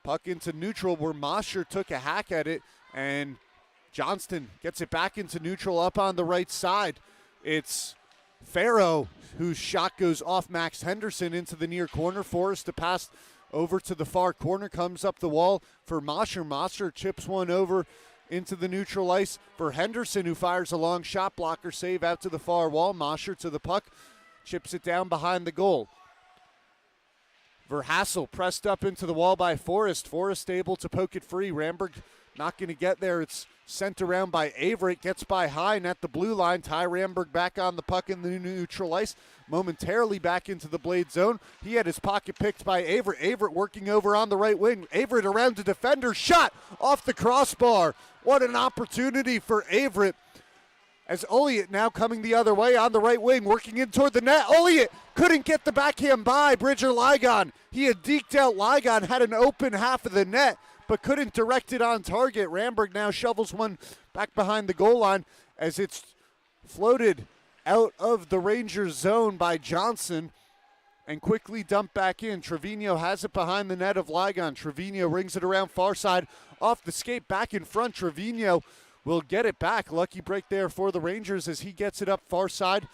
Puck into neutral where Mosher took a hack at it, and Johnston gets it back into neutral up on the right side. It's Farrow whose shot goes off Max Henderson into the near corner. Forrest to pass over to the far corner, comes up the wall for Mosher. Mosher chips one over into the neutral ice for Henderson, who fires a long shot. Blocker save out to the far wall. Mosher to the puck, chips it down behind the goal. Verhassel pressed up into the wall by Forrest. Forrest able to poke it free. Ramberg not going to get there. It's sent around by Averett. Gets by Hine at the blue line. Ty Ramberg back on the puck in the neutral ice. Momentarily back into the blade zone. He had his pocket picked by Averett. Averett working over on the right wing. Averett around the defender. Shot off the crossbar. What an opportunity for Averett. As Elliott now coming the other way on the right wing, working in toward the net. Elliott couldn't get the backhand by Bridger Ligon. He had deked out Ligon, had an open half of the net, but couldn't direct it on target. Ramberg now shovels one back behind the goal line as it's floated out of the Rangers zone by Johnson and quickly dumped back in. Trevino has it behind the net of Ligon. Trevino rings it around far side off the skate back in front. Trevino will get it back. Lucky break there for the Rangers as he gets it up far side.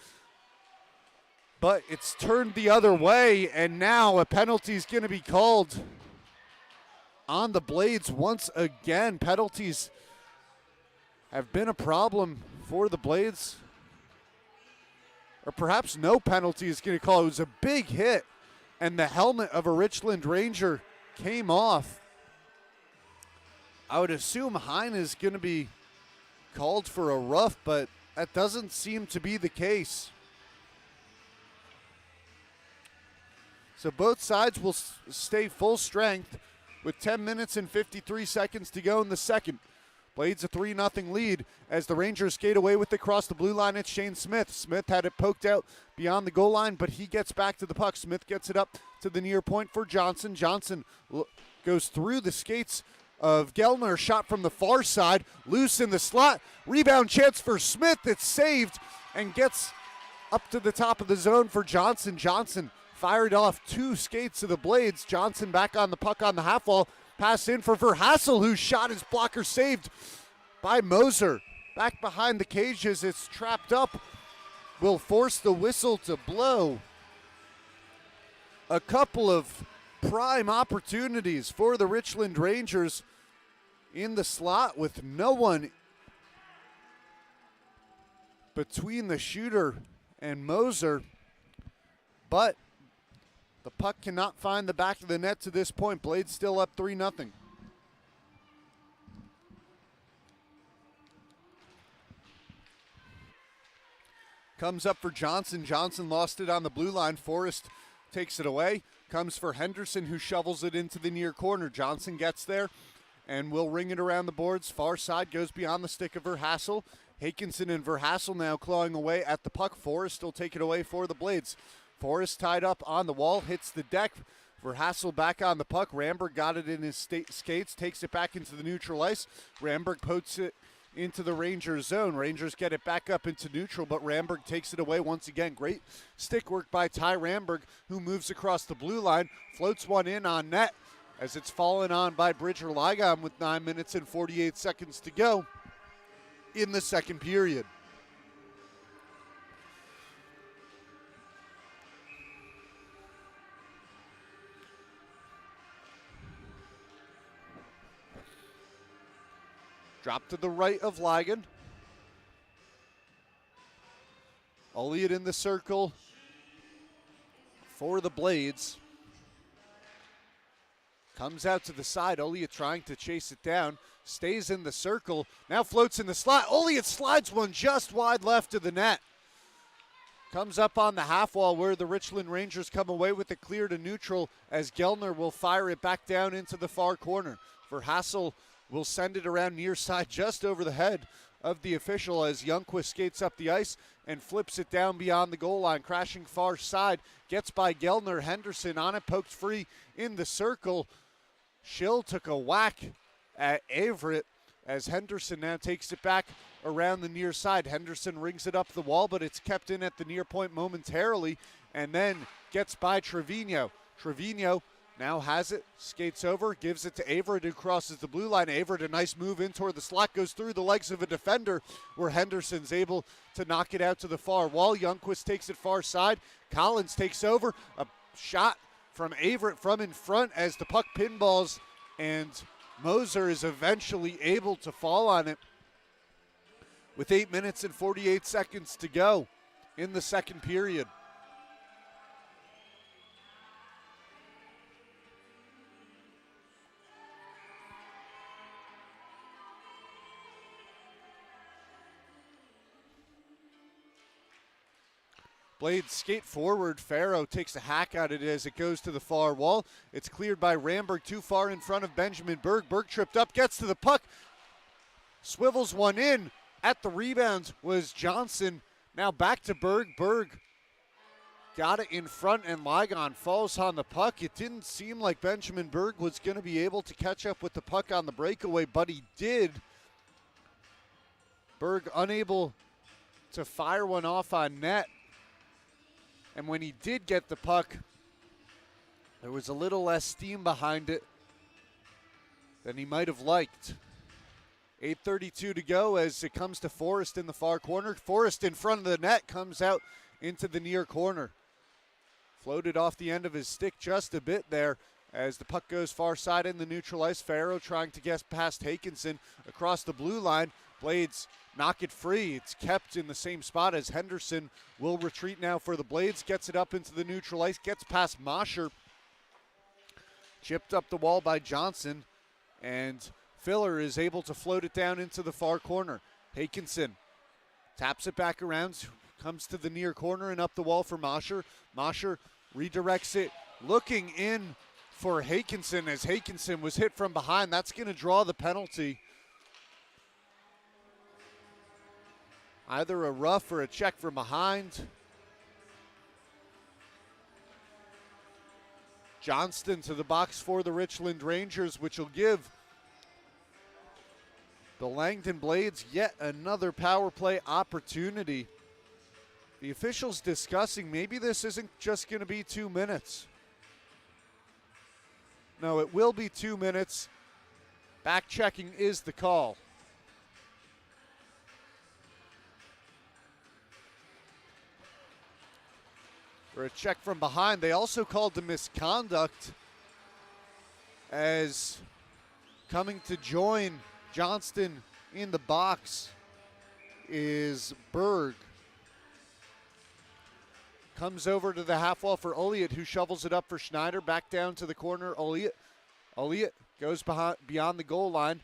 But it's turned the other way, and now a penalty is going to be called on the Blades once again. Penalties have been a problem for the Blades. Or perhaps no penalty is going to call. It was a big hit, and the helmet of a Richland Ranger came off. I would assume Hine is going to be called for a rough, but that doesn't seem to be the case. So both sides will stay full strength with 10 minutes and 53 seconds to go in the second. Blades a 3-0 lead as the Rangers skate away with it across the blue line. It's Shane Smith. Smith had it poked out beyond the goal line, but he gets back to the puck. Smith gets it up to the near point for Johnson. Johnson goes through the skates of Gellner. Shot from the far side, loose in the slot. Rebound chance for Smith. It's saved and gets up to the top of the zone for Johnson. Johnson fired off two skates of the Blades. Johnson back on the puck on the half wall. Pass in for Verhassel, whose shot is blocker saved by Moser. Back behind the cages, it's trapped up. Will force the whistle to blow. A couple of prime opportunities for the Richland Rangers in the slot with no one between the shooter and Moser. But the puck cannot find the back of the net to this point. Blades still up 3-0. Comes up for Johnson. Johnson lost it on the blue line. Forrest takes it away. Comes for Henderson, who shovels it into the near corner. Johnson gets there and will ring it around the boards. Far side goes beyond the stick of Verhassel. Hakinson and Verhassel now clawing away at the puck. Forrest will take it away for the Blades. Forrest tied up on the wall, hits the deck. Verhassel back on the puck. Ramberg got it in his skates, takes it back into the neutral ice. Ramberg pokes it into the Rangers zone. Rangers get it back up into neutral, but Ramberg takes it away once again. Great stick work by Ty Ramberg, who moves across the blue line, floats one in on net as it's fallen on by Bridger Ligon with 9 minutes and 48 seconds to go in the second period. Drop to the right of Ligon. Elliott in the circle for the Blades. Comes out to the side. Elliott trying to chase it down. Stays in the circle. Now floats in the slot. Elliott slides one just wide left of the net. Comes up on the half wall where the Richland Rangers come away with it clear to neutral as Gellner will fire it back down into the far corner. Verhassel will send it around near side just over the head of the official as Youngquist skates up the ice and flips it down beyond the goal line. Crashing far side, gets by Gellner. Henderson on it, poked free in the circle. Schill took a whack at Averett as Henderson now takes it back around the near side. Henderson rings it up the wall, but it's kept in at the near point momentarily and then gets by Trevino. Trevino now has it, skates over, gives it to Averett, who crosses the blue line. Averett, a nice move in toward the slot, goes through the legs of a defender where Henderson's able to knock it out to the far wall. Youngquist takes it far side. Collins takes over. A shot from Averett from in front as the puck pinballs, and Moser is eventually able to fall on it with 8 minutes and 48 seconds to go in the second period. Blades skate forward. Farrow takes a hack at it as it goes to the far wall. It's cleared by Ramberg, too far in front of Benjamin Berg. Berg tripped up, gets to the puck, swivels one in. At the rebound was Johnson. Now back to Berg. Berg got it in front, and Ligon falls on the puck. It didn't seem like Benjamin Berg was going to be able to catch up with the puck on the breakaway, but he did. Berg unable to fire one off on net. And when he did get the puck, there was a little less steam behind it than he might have liked. 8:32 to go as it comes to Forrest in the far corner. Forrest in front of the net, comes out into the near corner. Floated off the end of his stick just a bit there as the puck goes far side in the neutral ice. Farrow trying to get past Hakinson across the blue line. Blades knock it free. It's kept in the same spot as Henderson will retreat now for the Blades. Gets it up into the neutral ice. Gets past Mosher. Chipped up the wall by Johnson. And Filler is able to float it down into the far corner. Hakinson taps it back around. Comes to the near corner and up the wall for Mosher. Mosher redirects it. Looking in for Hakinson as Hakinson was hit from behind. That's going to draw the penalty. Either a rough or a check from behind. Johnston to the box for the Richland Rangers, which will give the Langdon Blades yet another power play opportunity. The officials discussing maybe this isn't just going to be 2 minutes. No, it will be 2 minutes. Back checking is the call. For a check from behind. They also called the misconduct as coming to join Johnston in the box is Berg. Comes over to the half wall for Elliott, who shovels it up for Schneider. Back down to the corner, Elliott. Elliott goes beyond the goal line.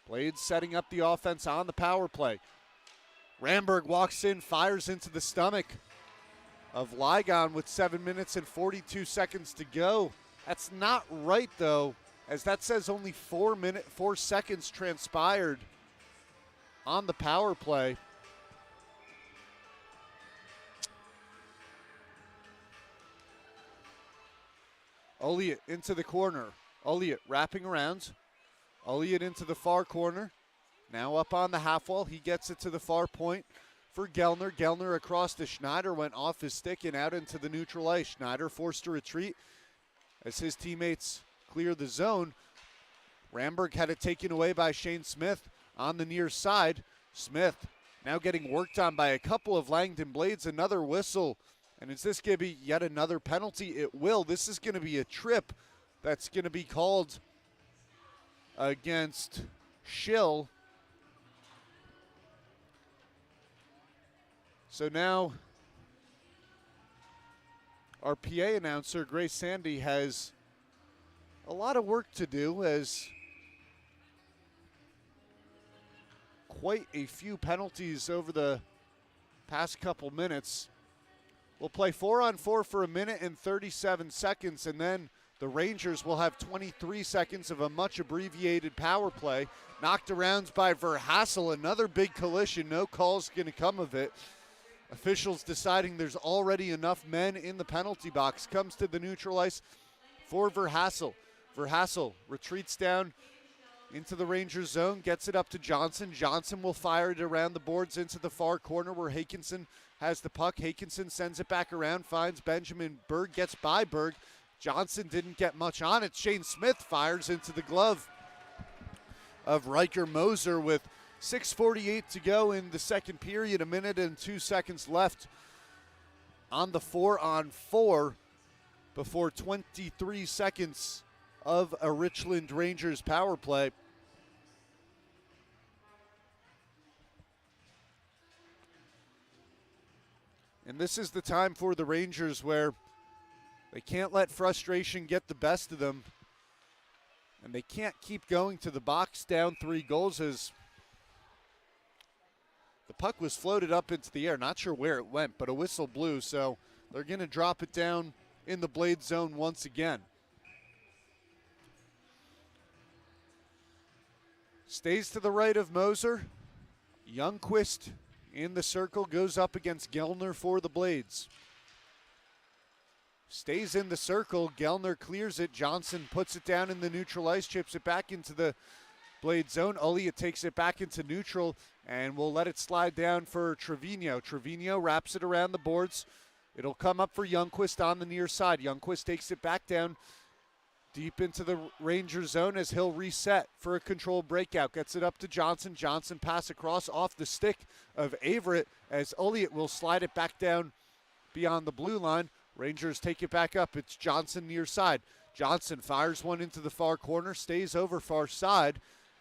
Blades setting up the offense on the power play. Ramberg walks in, fires into the stomach of Langdon with 7 minutes and 42 seconds to go. That's not right, though, as that says only 4 seconds transpired on the power play. Elliott into the corner. Elliott wrapping around. Elliott into the far corner. Now up on the half wall. He gets it to the far point for Gellner. Gellner across to Schneider, went off his stick and out into the neutral ice. Schneider forced to retreat as his teammates clear the zone. Ramberg had it taken away by Shane Smith on the near side. Smith now getting worked on by a couple of Langdon Blades. Another whistle. And is this going to be yet another penalty? It will. This is going to be a trip that's going to be called against Schill. So now our PA announcer, Grace Sandy, has a lot of work to do, as quite a few penalties over the past couple minutes. We'll play 4-on-4 for 1 minute and 37 seconds, and then the Rangers will have 23 seconds of a much abbreviated power play. Knocked around by Verhassel, another big collision. No calls going to come of it. Officials deciding there's already enough men in the penalty box. Comes to the neutral ice for Verhassel. Verhassel retreats down into the Rangers zone, gets it up to Johnson. Johnson will fire it around the boards into the far corner where Hakinson has the puck. Hakinson sends it back around, finds Benjamin. Berg gets by Berg. Johnson didn't get much on it. Shane Smith fires into the glove of Riker Moser with 6:48 to go in the second period. 1 minute and 2 seconds left on the 4-on-4 before 23 seconds of a Richland Rangers power play. And this is the time for the Rangers where they can't let frustration get the best of them. And they can't keep going to the box down 3 goals, as the puck was floated up into the air. Not sure where it went, but a whistle blew, so they're going to drop it down in the Blade zone once again. Stays to the right of Moser. Youngquist in the circle, goes up against Gellner for the Blades. Stays in the circle. Gellner clears it. Johnson puts it down in the neutral ice, chips it back into the Blade zone. Elliott takes it back into neutral, and we'll let it slide down for Trevino. Trevino wraps it around the boards. It'll come up for Youngquist on the near side. Youngquist takes it back down deep into the Ranger zone as he'll reset for a controlled breakout. Gets it up to Johnson. Johnson pass across off the stick of Averett as Elliott will slide it back down beyond the blue line. Rangers take it back up. It's Johnson near side. Johnson fires one into the far corner, stays over far side,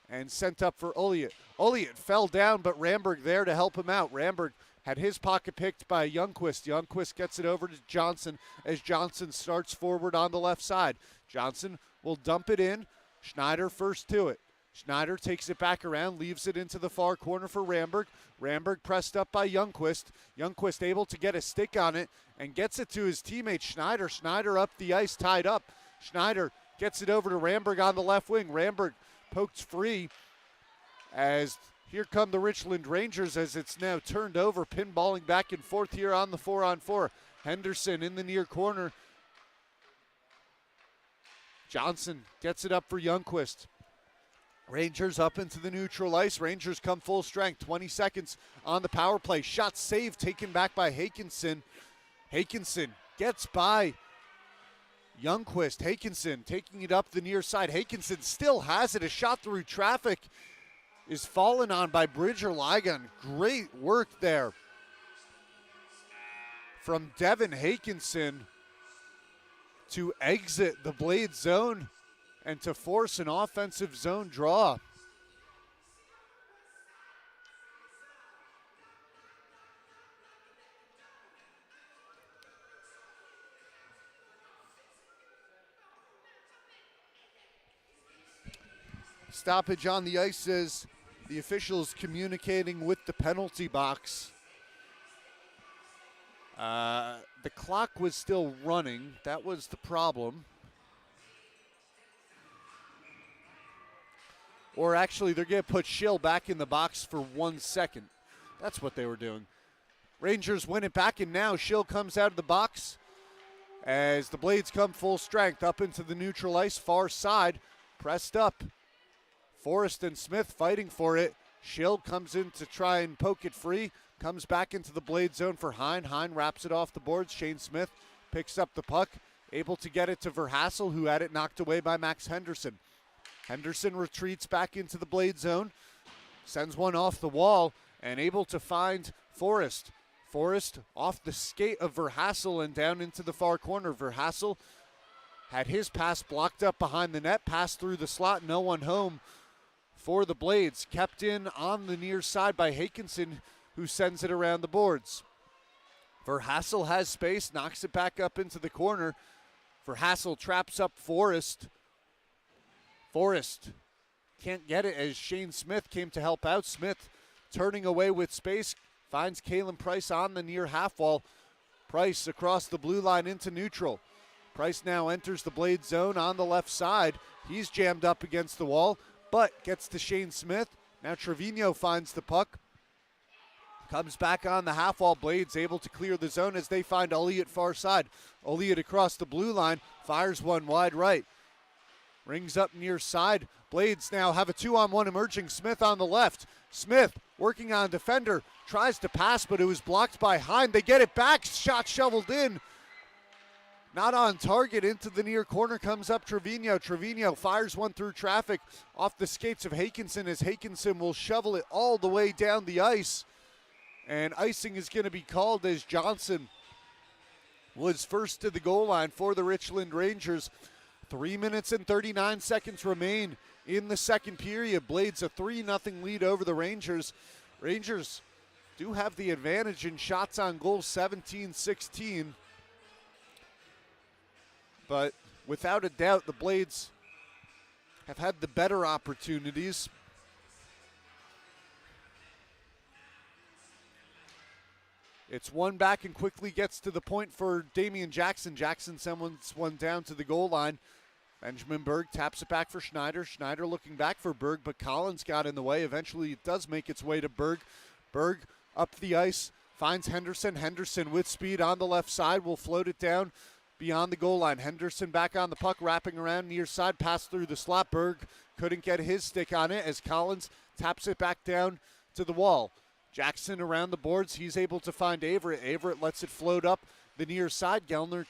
and sent up for Elliott. Elliott fell down, but Ramberg there to help him out. Ramberg had his pocket picked by Youngquist. Youngquist gets it over to Johnson as Johnson starts forward on the left side. Johnson will dump it in. Schneider first to it. Schneider takes it back around, leaves it into the far corner for Ramberg. Ramberg pressed up by Youngquist. Youngquist able to get a stick on it and gets it to his teammate Schneider. Schneider up the ice, tied up. Schneider gets it over to Ramberg on the left wing. Ramberg poked free as here come the Richland Rangers as it's now turned over, pinballing back and forth here on the 4-on-4. Henderson in the near corner. Johnson gets it up for Youngquist. Rangers up into the neutral ice. Rangers come full strength. 20 seconds on the power play. Shot saved, taken back by Hakinson. Hakinson gets by Youngquist. Hakinson taking it up the near side. Hakinson still has it. A shot through traffic is fallen on by Bridger Ligon. Great work there from Devin Hakinson to exit the Blade zone and to force an offensive zone draw. Stoppage on the ice as The officials communicating with the penalty box. The clock was still running. That was the problem. Or actually, they're going to put Schill back in the box for 1 second. That's what they were doing. Rangers win it back, and now Schill comes out of the box as the Blades come full strength up into the neutral ice, far side, pressed up. Forrest and Smith fighting for it. Schill comes in to try and poke it free, comes back into the Blade zone for Hine. Hine wraps it off the boards. Shane Smith picks up the puck, able to get it to Verhassel, who had it knocked away by Max Henderson. Henderson retreats back into the Blade zone, sends one off the wall, and able to find Forrest. Forrest off the skate of Verhassel and down into the far corner. Verhassel had his pass blocked up behind the net, passed through the slot, no one home for the Blades. Kept in on the near side by Hakinson, who sends it around the boards. Verhassel has space, knocks it back up into the corner. Verhassel traps up Forrest. Forrest can't get it as Shane Smith came to help out. Smith turning away with space, finds Kalen Price on the near half wall. Price across the blue line into neutral. Price now enters the Blade zone on the left side. He's jammed up against the wall, but gets to Shane Smith. Now Trevino finds the puck. Comes back on the half wall. Blades able to clear the zone as they find Elliott far side. Elliott across the blue line, fires one wide right. Rings up near side. Blades now have a 2-on-1 emerging. Smith on the left. Smith working on defender. Tries to pass, but it was blocked by Hine. They get it back. Shot shoveled in. Not on target. Into the near corner comes up Trevino. Trevino fires one through traffic off the skates of Hakinson as Hakinson will shovel it all the way down the ice. And icing is going to be called as Johnson was first to the goal line for the Richland Rangers. 3 minutes and 39 seconds remain in the second period. Blades a 3-0 lead over the Rangers. Rangers do have the advantage in shots on goal, 17-16. But without a doubt, the Blades have had the better opportunities. It's one back and quickly gets to the point for Damian Jackson. Jackson sends one down to the goal line. Benjamin Berg taps it back for Schneider. Schneider looking back for Berg, but Collins got in the way. Eventually it does make its way to Berg. Berg up the ice, finds Henderson. Henderson with speed on the left side will float it down beyond the goal line. Henderson back on the puck, wrapping around near side, pass through the slot. Berg couldn't get his stick on it as Collins taps it back down to the wall. Jackson around the boards. He's able to find Averett. Averett lets it float up the near side. Gellner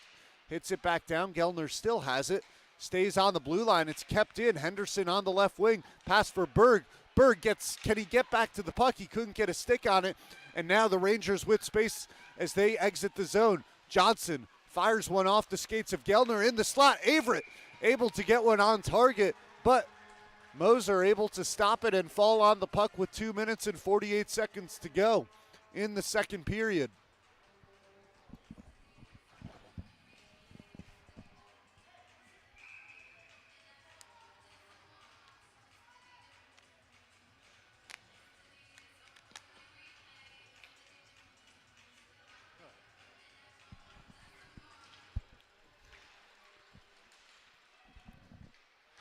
hits it back down. Gellner still has it. Stays on the blue line. It's kept in. Henderson on the left wing. Pass for Berg. Berg can he get back to the puck? He couldn't get a stick on it. And now the Rangers with space as they exit the zone. Johnson fires one off the skates of Gellner in the slot. Averett able to get one on target, but Moser able to stop it and fall on the puck with 2 minutes and 48 seconds to go in the second period.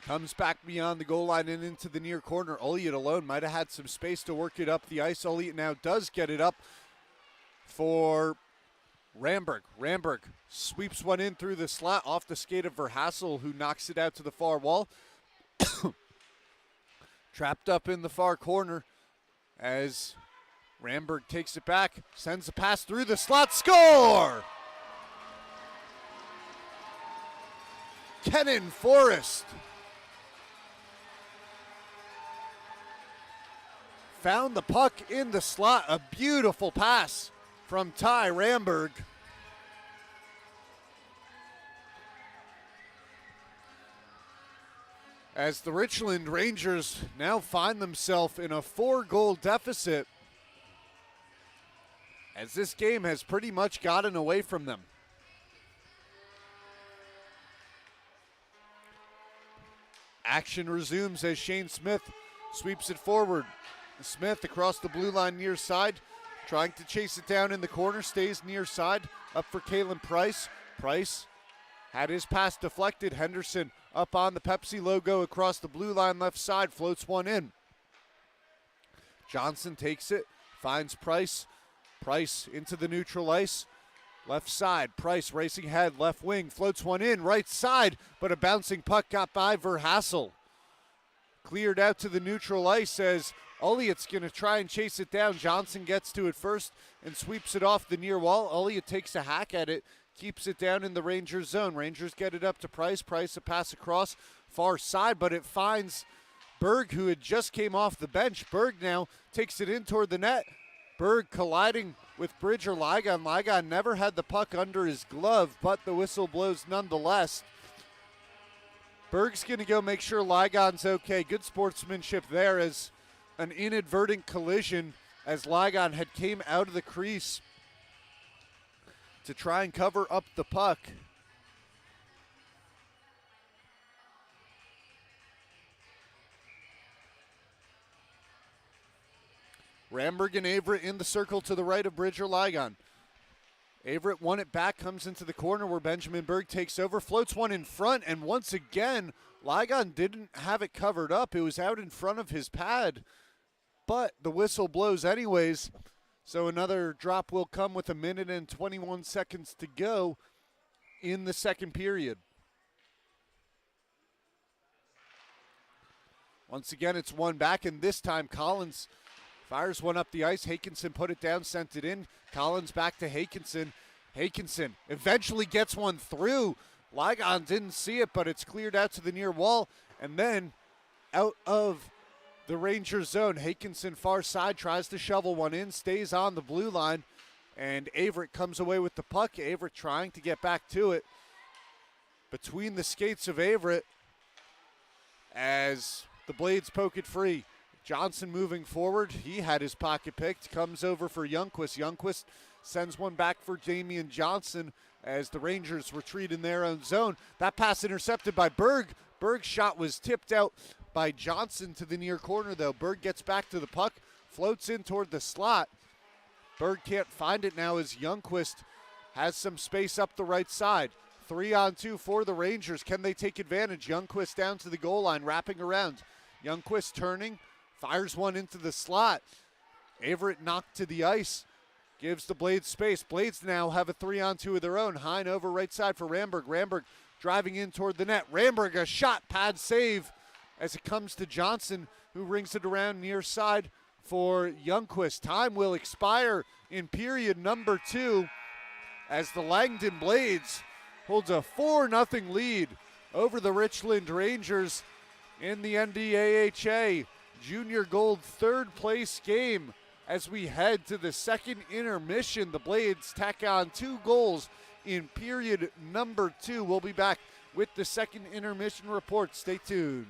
Comes back beyond the goal line and into the near corner. Elliott alone might have had some space to work it up the ice. Elliott now does get it up for Ramberg. Ramberg sweeps one in through the slot off the skate of Verhassel, who knocks it out to the far wall. Trapped up in the far corner as Ramberg takes it back, sends a pass through the slot. Score! Kenan Forrest found the puck in the slot. A beautiful pass from Ty Ramberg. As the Richland Rangers now find themselves in a 4-goal deficit, as this game has pretty much gotten away from them. Action resumes as Shane Smith sweeps it forward. Smith across the blue line near side, trying to chase it down in the corner, stays near side, up for Kalen Price. Price had his pass deflected. Henderson up on the Pepsi logo across the blue line left side, floats one in. Johnson takes it, finds Price. Price into the neutral ice. Left side, Price racing ahead, left wing, floats one in, right side, but a bouncing puck got by Verhassel. Cleared out to the neutral ice as Elliott's going to try and chase it down. Johnson gets to it first and sweeps it off the near wall. Elliott takes a hack at it, keeps it down in the Rangers zone. Rangers get it up to Price. Price a pass across far side, but it finds Berg, who had just came off the bench. Berg now takes it in toward the net. Berg colliding with Bridger Ligon. Ligon never had the puck under his glove, but the whistle blows nonetheless. Berg's going to go make sure Ligon's okay. Good sportsmanship there as an inadvertent collision as Ligon had came out of the crease to try and cover up the puck. Ramberg and Averett in the circle to the right of Bridger Ligon. Averett won it back, comes into the corner where Benjamin Berg takes over, floats one in front, and once again, Ligon didn't have it covered up. It was out in front of his pad, but the whistle blows anyways. So another drop will come with 1 minute and 21 seconds to go in the second period. Once again, it's one back, and this time Collins fires one up the ice. Hakinson put it down, sent it in. Collins back to Hakinson. Hakinson eventually gets one through. Ligon didn't see it, but it's cleared out to the near wall. And then out of the Rangers zone, Hakinson far side tries to shovel one in, stays on the blue line, and Averett comes away with the puck. Averett trying to get back to it. Between the skates of Averett as the Blades poke it free. Johnson moving forward. He had his pocket picked. Comes over for Youngquist. Youngquist sends one back for Damian Johnson as the Rangers retreat in their own zone. That pass intercepted by Berg. Berg's shot was tipped out by Johnson to the near corner, though. Berg gets back to the puck, floats in toward the slot. Berg can't find it now as Youngquist has some space up the right side. 3-on-2 for the Rangers. Can they take advantage? Youngquist down to the goal line, wrapping around. Youngquist turning. Fires one into the slot. Averett knocked to the ice. Gives the Blades space. Blades now have a 3-on-2 of their own. Hine over right side for Ramberg. Ramberg driving in toward the net. Ramberg a shot, pad save as it comes to Johnson, who rings it around near side for Youngquist. Time will expire in period number 2 as the Langdon Blades holds a 4-0 lead over the Richland Rangers in the NDAHA Junior Gold third place game. As we head to the second intermission, the Blades tack on 2 goals in period number 2. We'll be back with the second intermission report. Stay tuned.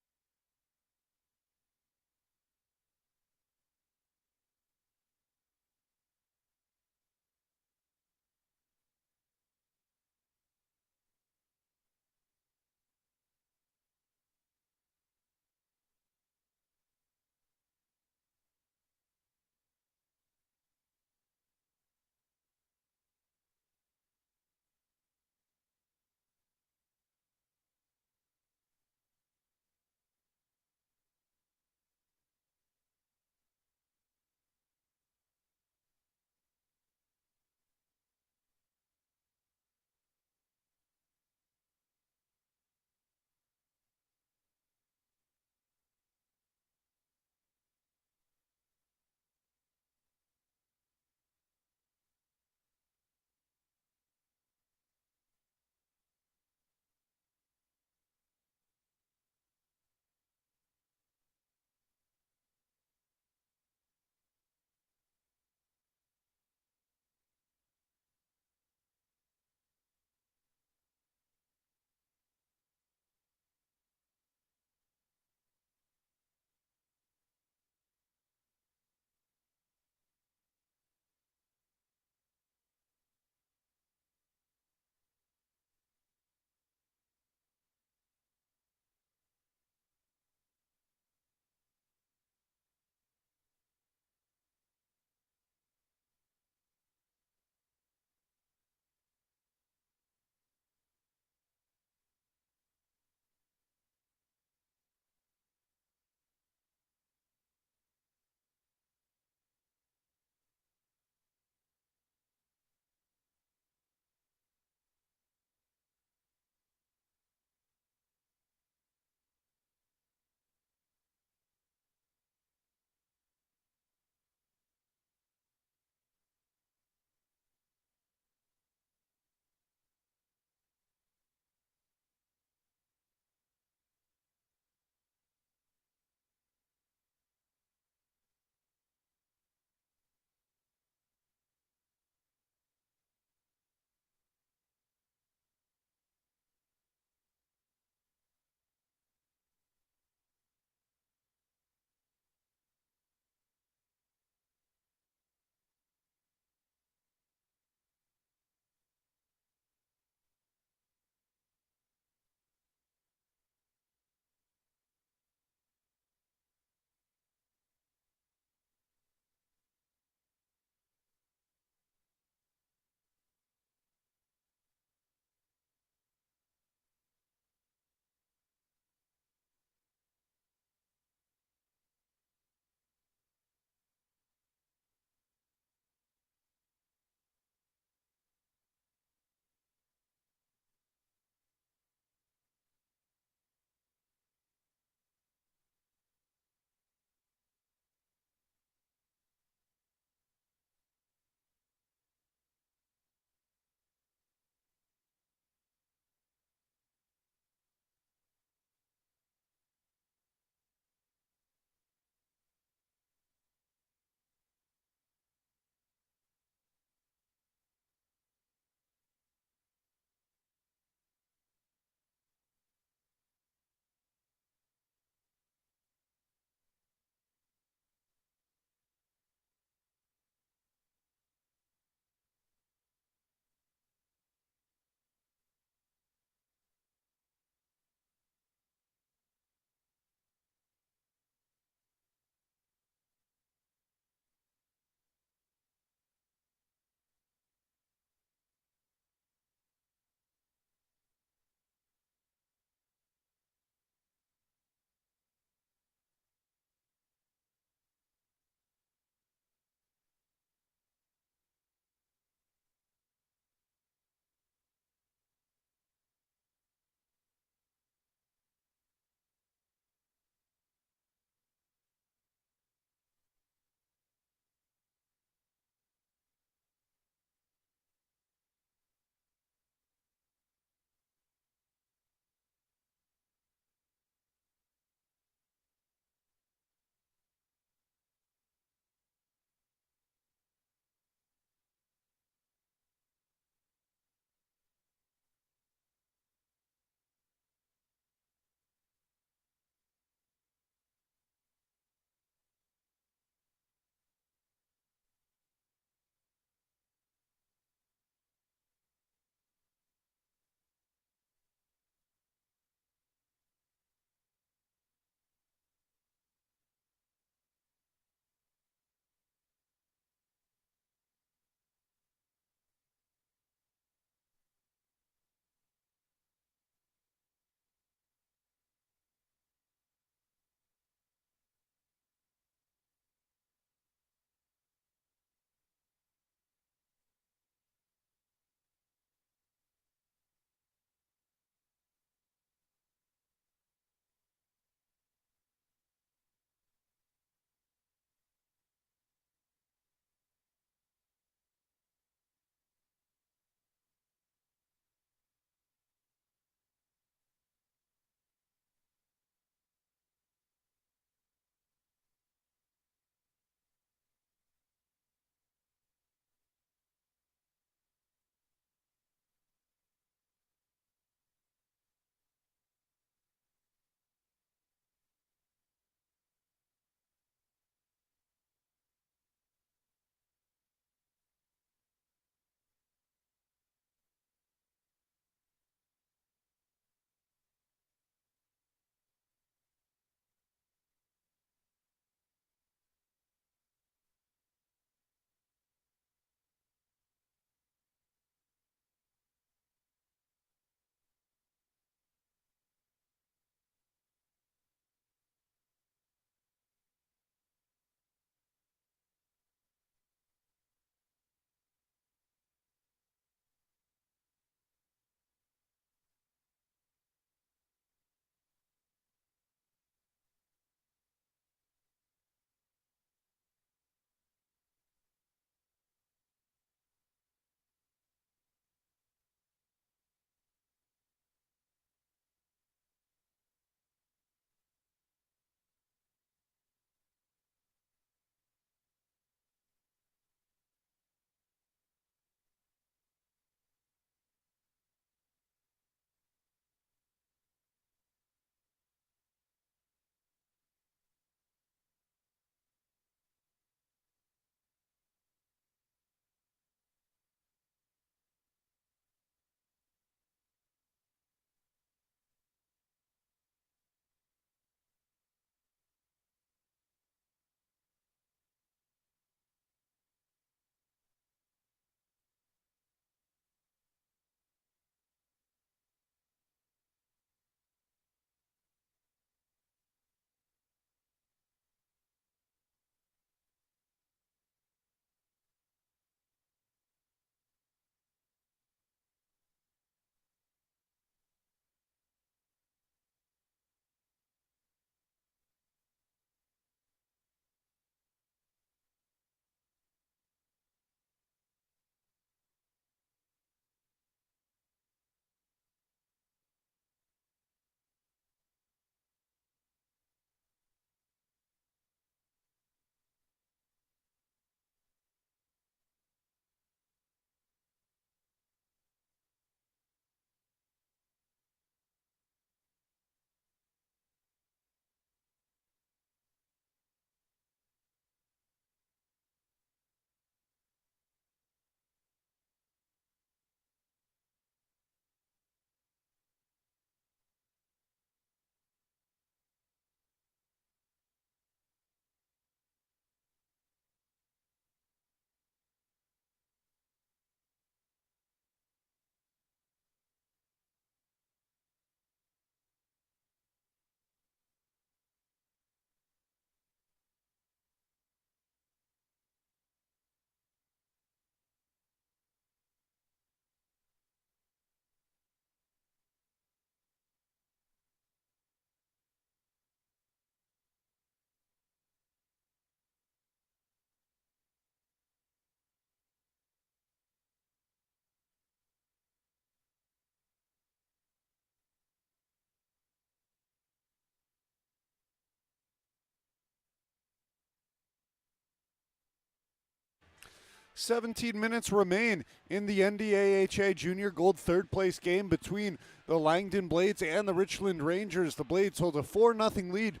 17 minutes remain in the NDAHA Junior Gold third place game between the Langdon Blades and the Richland Rangers. The Blades hold a 4-0 lead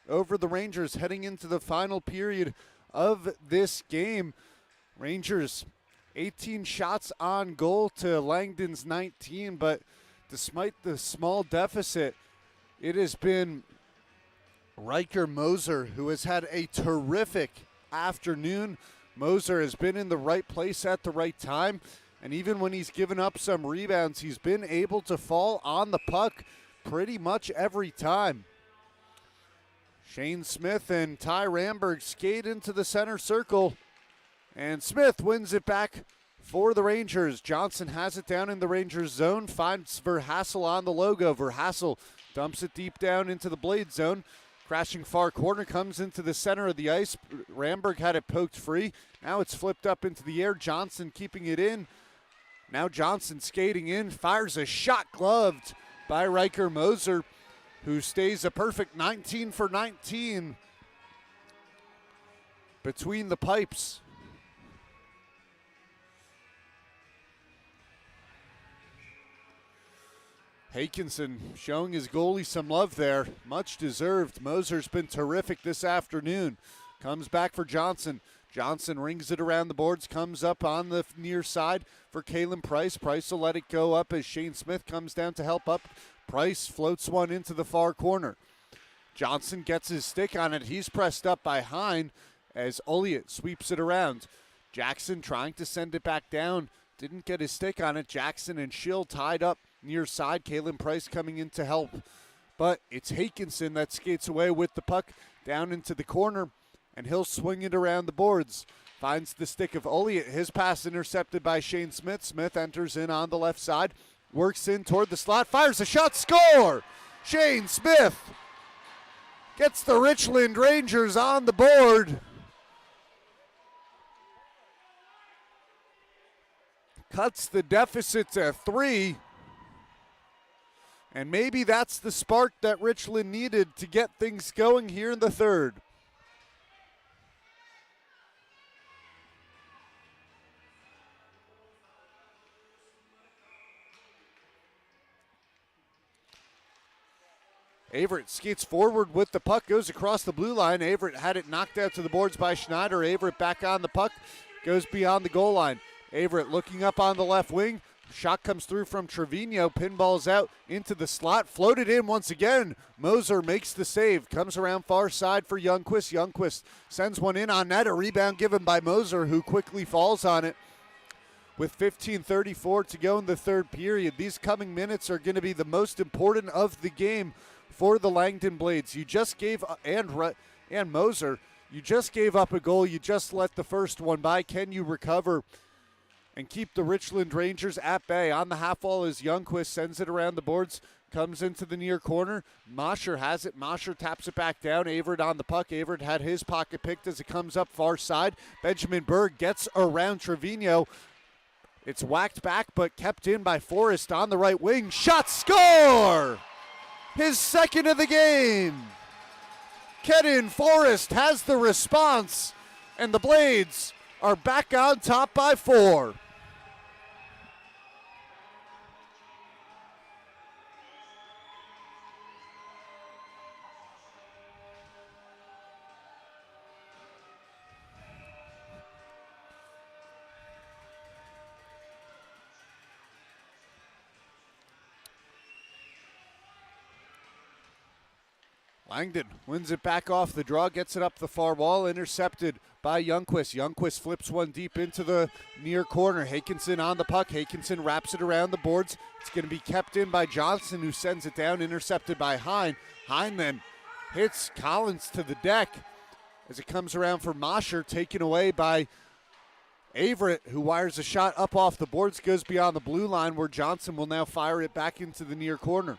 over the Rangers heading into the final period of this game. Rangers 18 shots on goal to Langdon's 19, but despite the small deficit, it has been Riker Moser who has had a terrific afternoon. Moser has been in the right place at the right time, and even when he's given up some rebounds, he's been able to fall on the puck pretty much every time. Shane Smith and Ty Ramberg skate into the center circle, and Smith wins it back for the Rangers. Johnson has it down in the Rangers zone, finds Verhassel on the logo. Verhassel dumps it deep down into the Blade zone. Crashing far corner, comes into the center of the ice. Ramberg had it poked free. Now it's flipped up into the air. Johnson keeping it in. Now Johnson skating in, fires a shot gloved by Riker Moser, who stays a perfect 19 for 19 between the pipes. Hakinson showing his goalie some love there. Much deserved. Moser's been terrific this afternoon. Comes back for Johnson. Johnson rings it around the boards, comes up on the near side for Kalen Price. Price will let it go up as Shane Smith comes down to help up. Price floats one into the far corner. Johnson gets his stick on it. He's pressed up by Hine as Olliott sweeps it around. Jackson trying to send it back down. Didn't get his stick on it. Jackson and Schill tied up near side. Kalen Price coming in to help. But it's Hakinson that skates away with the puck down into the corner, and he'll swing it around the boards. Finds the stick of Olliott. His pass intercepted by Shane Smith. Smith enters in on the left side. Works in toward the slot. Fires a shot. Score! Shane Smith gets the Richland Rangers on the board. Cuts the deficit to 3. And maybe that's the spark that Richland needed to get things going here in the third. Averett skates forward with the puck, goes across the blue line. Averett had it knocked out to the boards by Schneider. Averett back on the puck, goes beyond the goal line. Averett looking up on the left wing. Shot comes through from Trevino. Pinballs out into the slot. Floated in once again. Moser makes the save. Comes around far side for Youngquist. Youngquist sends one in on net. A rebound given by Moser, who quickly falls on it. With 15:34 to go in the third period, these coming minutes are going to be the most important of the game for the Langdon Blades. You just gave, and Moser, you just gave up a goal. You just let the first one by. Can you recover and keep the Richland Rangers at bay? On the half wall is Youngquist, sends it around the boards, comes into the near corner. Mosher has it. Mosher taps it back down. Averett on the puck. Averett had his pocket picked as it comes up far side. Benjamin Berg gets around Trevino. It's whacked back but kept in by Forrest on the right wing. Shot, score! His second of the game. Kedon Forrest has the response, and the Blades are back on top by 4. Langdon wins it back off the draw, gets it up the far wall, intercepted by Youngquist. Youngquist flips one deep into the near corner. Hakinson on the puck. Hakinson wraps it around the boards. It's going to be kept in by Johnson, who sends it down, intercepted by Hine. Hine then hits Collins to the deck as it comes around for Mosher, taken away by Averett, who wires a shot up off the boards, goes beyond the blue line, where Johnson will now fire it back into the near corner.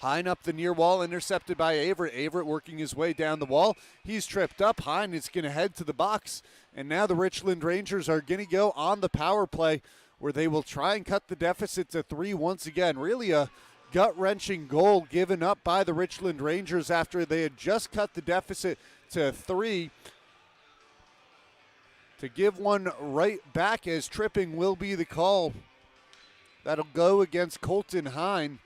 Hine up the near wall, intercepted by Averett. Averett working his way down the wall. He's tripped up. Hine is going to head to the box. And now the Richland Rangers are going to go on the power play, where they will try and cut the deficit to 3 once again. Really a gut-wrenching goal given up by the Richland Rangers after they had just cut the deficit to 3. to give one right back, as tripping will be the call. That'll go against Colton Hine.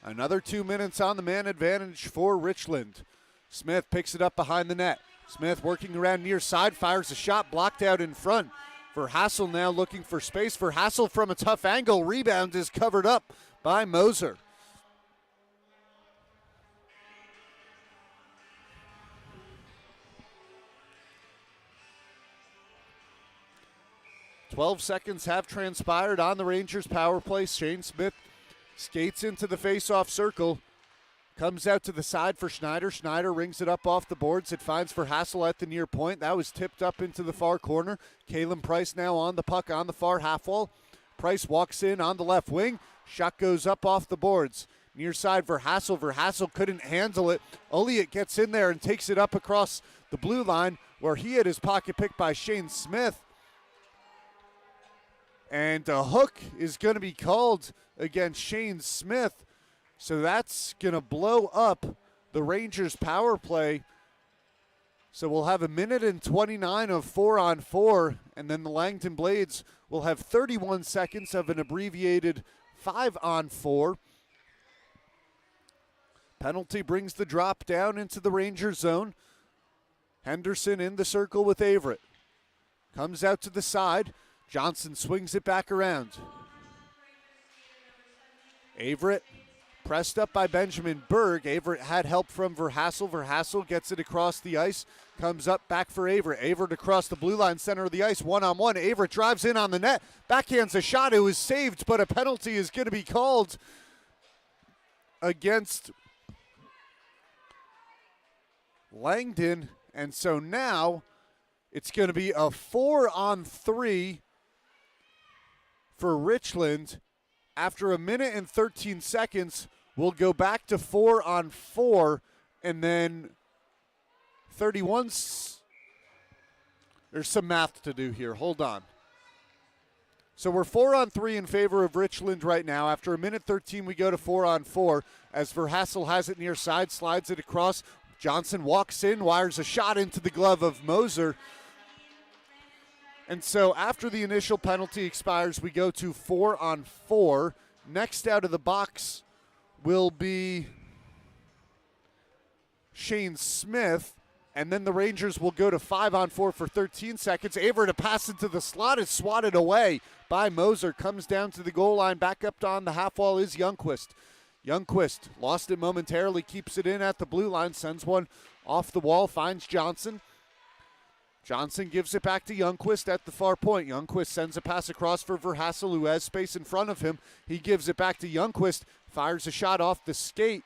Another 2 minutes on the man advantage for Richland. Smith picks it up behind the net. Smith working around near side, fires a shot, blocked out in front. Verhassel now looking for space. Verhassel from a tough angle. Rebound is covered up by Moser. "12 seconds have transpired on the Rangers power play. Shane Smith skates into the face-off circle. Comes out to the side for Schneider. Schneider rings it up off the boards. It finds Verhassel at the near point. That was tipped up into the far corner. Kalen Price now on the puck on the far half wall. Price walks in on the left wing. Shot goes up off the boards. Near side Verhassel. Verhassel couldn't handle it. Elliott gets in there and takes it up across the blue line, where he had his pocket picked by Shane Smith. And a hook is going to be called against Shane Smith. So that's going to blow up the Rangers power play. So we'll have 1:29 of 4-on-4, and then the Langdon Blades will have 31 seconds of an abbreviated 5-on-4. Penalty brings the drop down into the Rangers zone. Henderson in the circle with Averett. Comes out to the side. Johnson swings it back around. Averett pressed up by Benjamin Berg. Averett had help from Verhassel. Verhassel gets it across the ice. Comes up back for Averett. Averett across the blue line, center of the ice, one-on-one. Averett drives in on the net. Backhands a shot. It was saved, but a penalty is going to be called against Langdon. And so now it's going to be a 4-on-3 for Richland. After 1:13 seconds, we'll go back to 4-on-4, and then 31. There's some math to do here. Hold on. So we're 4-on-3 in favor of Richland right now. After 1:13, we go to 4-on-4 as Verhassel has it near side, slides it across. Johnson walks in, wires a shot into the glove of Moser. And so after the initial penalty expires, we go to 4-on-4. Next out of the box will be Shane Smith. And then the Rangers will go to 5-on-4 for 13 seconds. Averett, a pass into the slot, is swatted away by Moser. Comes down to the goal line. Back up on the half wall is Youngquist. Youngquist lost it momentarily, keeps it in at the blue line, sends one off the wall, finds Johnson. Johnson gives it back to Youngquist at the far point. Youngquist sends a pass across for Verhassel, who has space in front of him. He gives it back to Youngquist, fires a shot off the skate,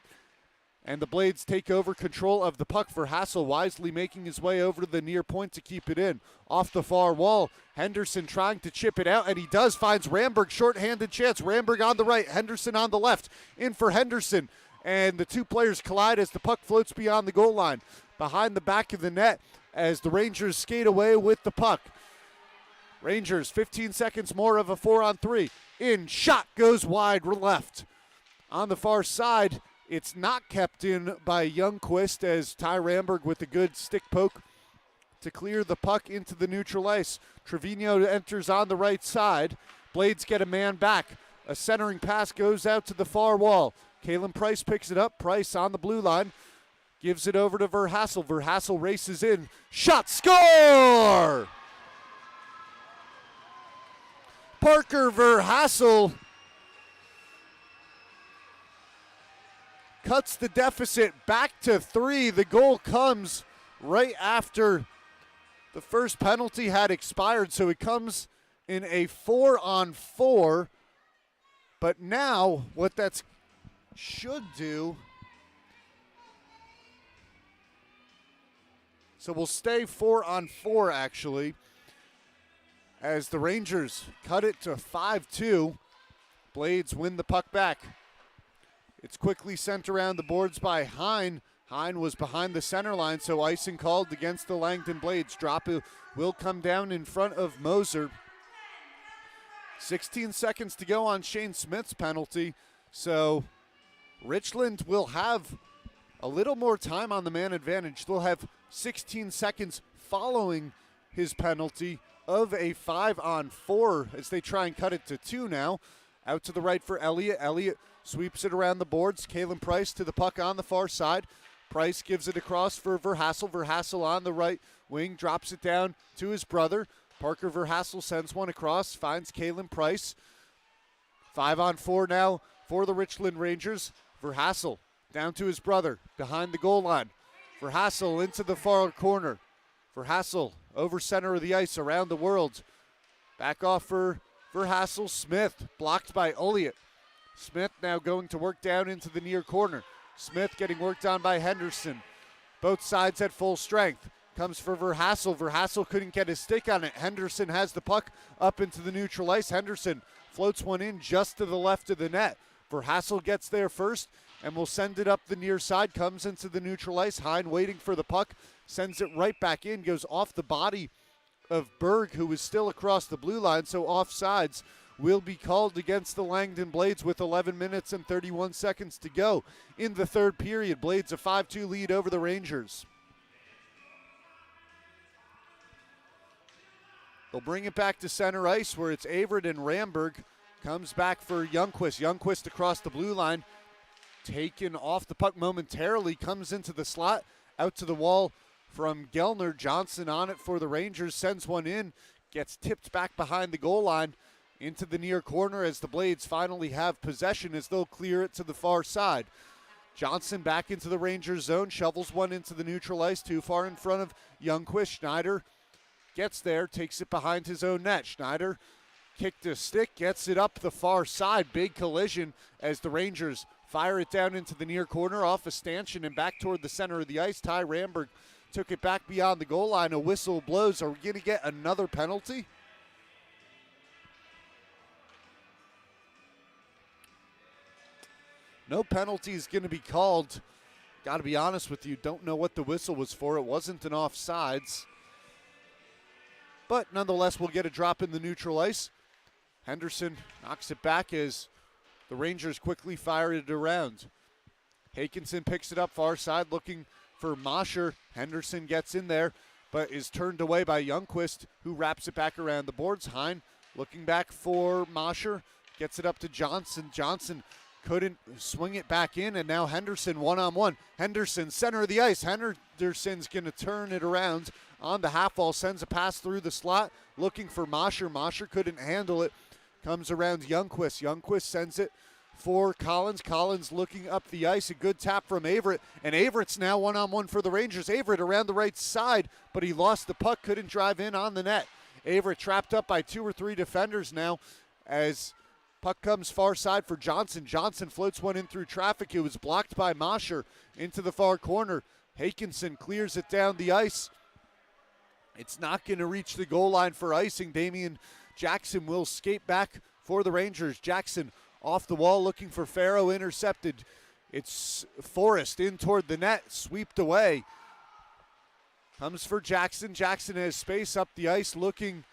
and the Blades take over control of the puck. Verhassel wisely making his way over to the near point to keep it in. Off the far wall, Henderson trying to chip it out, and he does. Finds Ramberg, short-handed chance. Ramberg on the right, Henderson on the left. In for Henderson, and the two players collide as the puck floats beyond the goal line. Behind the back of the net, as the Rangers skate away with the puck. Rangers, 15 seconds more of a 4-on-3. In, shot goes wide left. On the far side, it's not kept in by Youngquist as Ty Ramberg with a good stick poke to clear the puck into the neutral ice. Trevino enters on the right side. Blades get a man back. A centering pass goes out to the far wall. Kalen Price picks it up. Price on the blue line. Gives it over to Verhassel. Verhassel races in. Shot, score! Parker Verhassel cuts the deficit back to 3. The goal comes right after the first penalty had expired, so it comes in a 4-on-4. But now what that should do, so we'll stay 4-on-4 actually, as the Rangers cut it to 5-2. Blades win the puck back. It's quickly sent around the boards by Hine. Hine was behind the center line, so icing called against the Langdon Blades. Drop will come down in front of Moser. 16 seconds to go on Shane Smith's penalty, so Richland will have a little more time on the man advantage. They'll have 16 seconds following his penalty of a 5-on-4 as they try and cut it to 2 now. Out to the right for Elliott. Elliott sweeps it around the boards. Kalen Price to the puck on the far side. Price gives it across for Verhassel. Verhassel on the right wing, drops it down to his brother. Parker Verhassel sends one across, finds Kalen Price. 5-on-4 now for the Richland Rangers. Verhassel down to his brother, behind the goal line. Verhassel into the far corner. Verhassel over center of the ice, around the world. Back off for Verhassel. Smith blocked by Elliott. Smith now going to work down into the near corner. Smith getting worked on by Henderson. Both sides at full strength. Comes for Verhassel. Verhassel couldn't get his stick on it. Henderson has the puck up into the neutral ice. Henderson floats one in just to the left of the net. Verhassel gets there first and will send it up the near side. Comes into the neutral ice. Hine waiting for the puck. Sends it right back in. Goes off the body of Berg, who is still across the blue line. So offsides will be called against the Langdon Blades with 11 minutes and 31 seconds to go in the third period. Blades a 5-2 lead over the Rangers. They'll bring it back to center ice where it's Averett and Ramberg. Comes back for Youngquist. Youngquist across the blue line. Taken off the puck momentarily. Comes into the slot. Out to the wall from Gellner. Johnson on it for the Rangers. Sends one in. Gets tipped back behind the goal line. Into the near corner as the Blades finally have possession as they'll clear it to the far side. Johnson back into the Rangers zone. Shovels one into the neutral ice. Too far in front of Youngquist. Schneider gets there. Takes it behind his own net. Schneider kicked a stick. Gets it up the far side. Big collision as the Rangers fire it down into the near corner off a stanchion and back toward the center of the ice. Ty Ramberg took it back beyond the goal line. A whistle blows. Are we going to get another penalty? No penalty is going to be called. Got to be honest with you, don't know what the whistle was for. It wasn't an offsides. But nonetheless, we'll get a drop in the neutral ice. Henderson knocks it back as the Rangers quickly fire it around. Hakinson picks it up far side looking for Mosher. Henderson gets in there, but is turned away by Youngquist, who wraps it back around the boards. Hine looking back for Mosher. Gets it up to Johnson. Johnson couldn't swing it back in, and now Henderson one-on-one. Henderson, center of the ice. Henderson's going to turn it around on the half wall, sends a pass through the slot, looking for Mosher. Mosher couldn't handle it. Comes around Youngquist. Youngquist sends it for Collins. Collins looking up the ice. A good tap from Averett, and Averett's now one-on-one for the Rangers. Averett around the right side, but he lost the puck, couldn't drive in on the net. Averett trapped up by 2 or 3 defenders now as puck comes far side for Johnson. Johnson floats one in through traffic. It was blocked by Mosher into the far corner. Hakinson clears it down the ice. It's not going to reach the goal line for icing. Damian Jackson will skate back for the Rangers. Jackson off the wall looking for Farrow, intercepted. It's Forrest in toward the net, swept away. Comes for Jackson. Jackson has space up the ice looking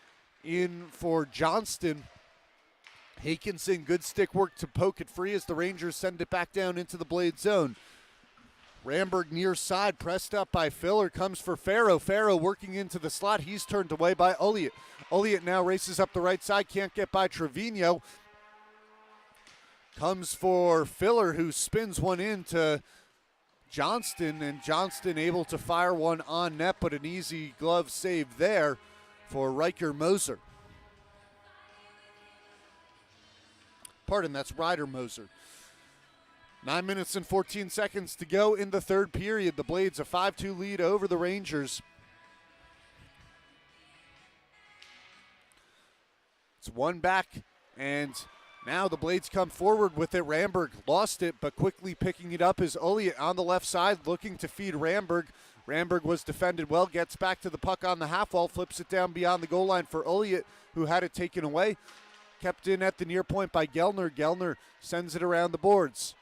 in for Johnston. Hakinson, good stick work to poke it free as the Rangers send it back down into the Blade zone. Ramberg near side, pressed up by Filler, comes for Farrow. Farrow working into the slot. He's turned away by Elliott. Elliott now races up the right side, can't get by Trevino. Comes for Filler, who spins one into Johnston, and Johnston able to fire one on net, but an easy glove save there for Riker Moser. Pardon, that's Ryder Moser. 9 minutes and 14 seconds to go in the third period. The Blades a 5-2 lead over the Rangers. It's one back, and now the Blades come forward with it. Ramberg lost it, but quickly picking it up is Elliott on the left side, looking to feed Ramberg. Ramberg was defended well, gets back to the puck on the half wall, flips it down beyond the goal line for Elliott, who had it taken away. Kept in at the near point by Gellner. Gellner sends it around the boards.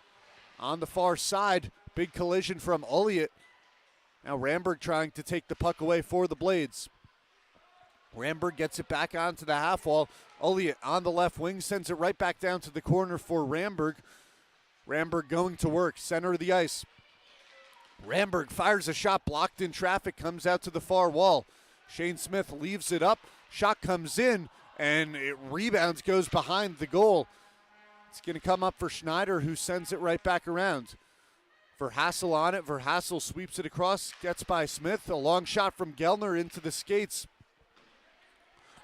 On the far side, big collision from Elliott. Now Ramberg trying to take the puck away for the Blades. Ramberg gets it back onto the half wall. Elliott on the left wing sends it right back down to the corner for Ramberg. Ramberg going to work, center of the ice. Ramberg fires a shot blocked in traffic, comes out to the far wall. Shane Smith leaves it up. Shot comes in, and it rebounds, goes behind the goal. It's going to come up for Schneider, who sends it right back around. Verhassel on it. Verhassel sweeps it across, gets by Smith. A long shot from Gellner into the skates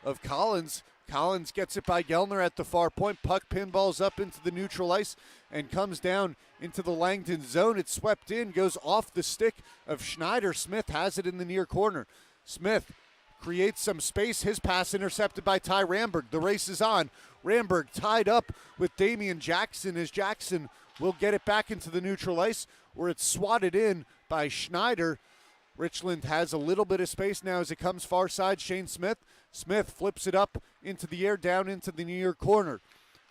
of Collins. Collins gets it by Gellner at the far point. Puck pinballs up into the neutral ice and comes down into the Langdon zone. It's swept in, goes off the stick of Schneider. Smith has it in the near corner. Smith creates some space. His pass intercepted by Ty Ramberg. The race is on. Ramberg tied up with Damian Jackson as Jackson will get it back into the neutral ice where it's swatted in by Schneider. Richland has a little bit of space now as it comes far side. Shane Smith. Smith flips it up into the air, down into the near corner.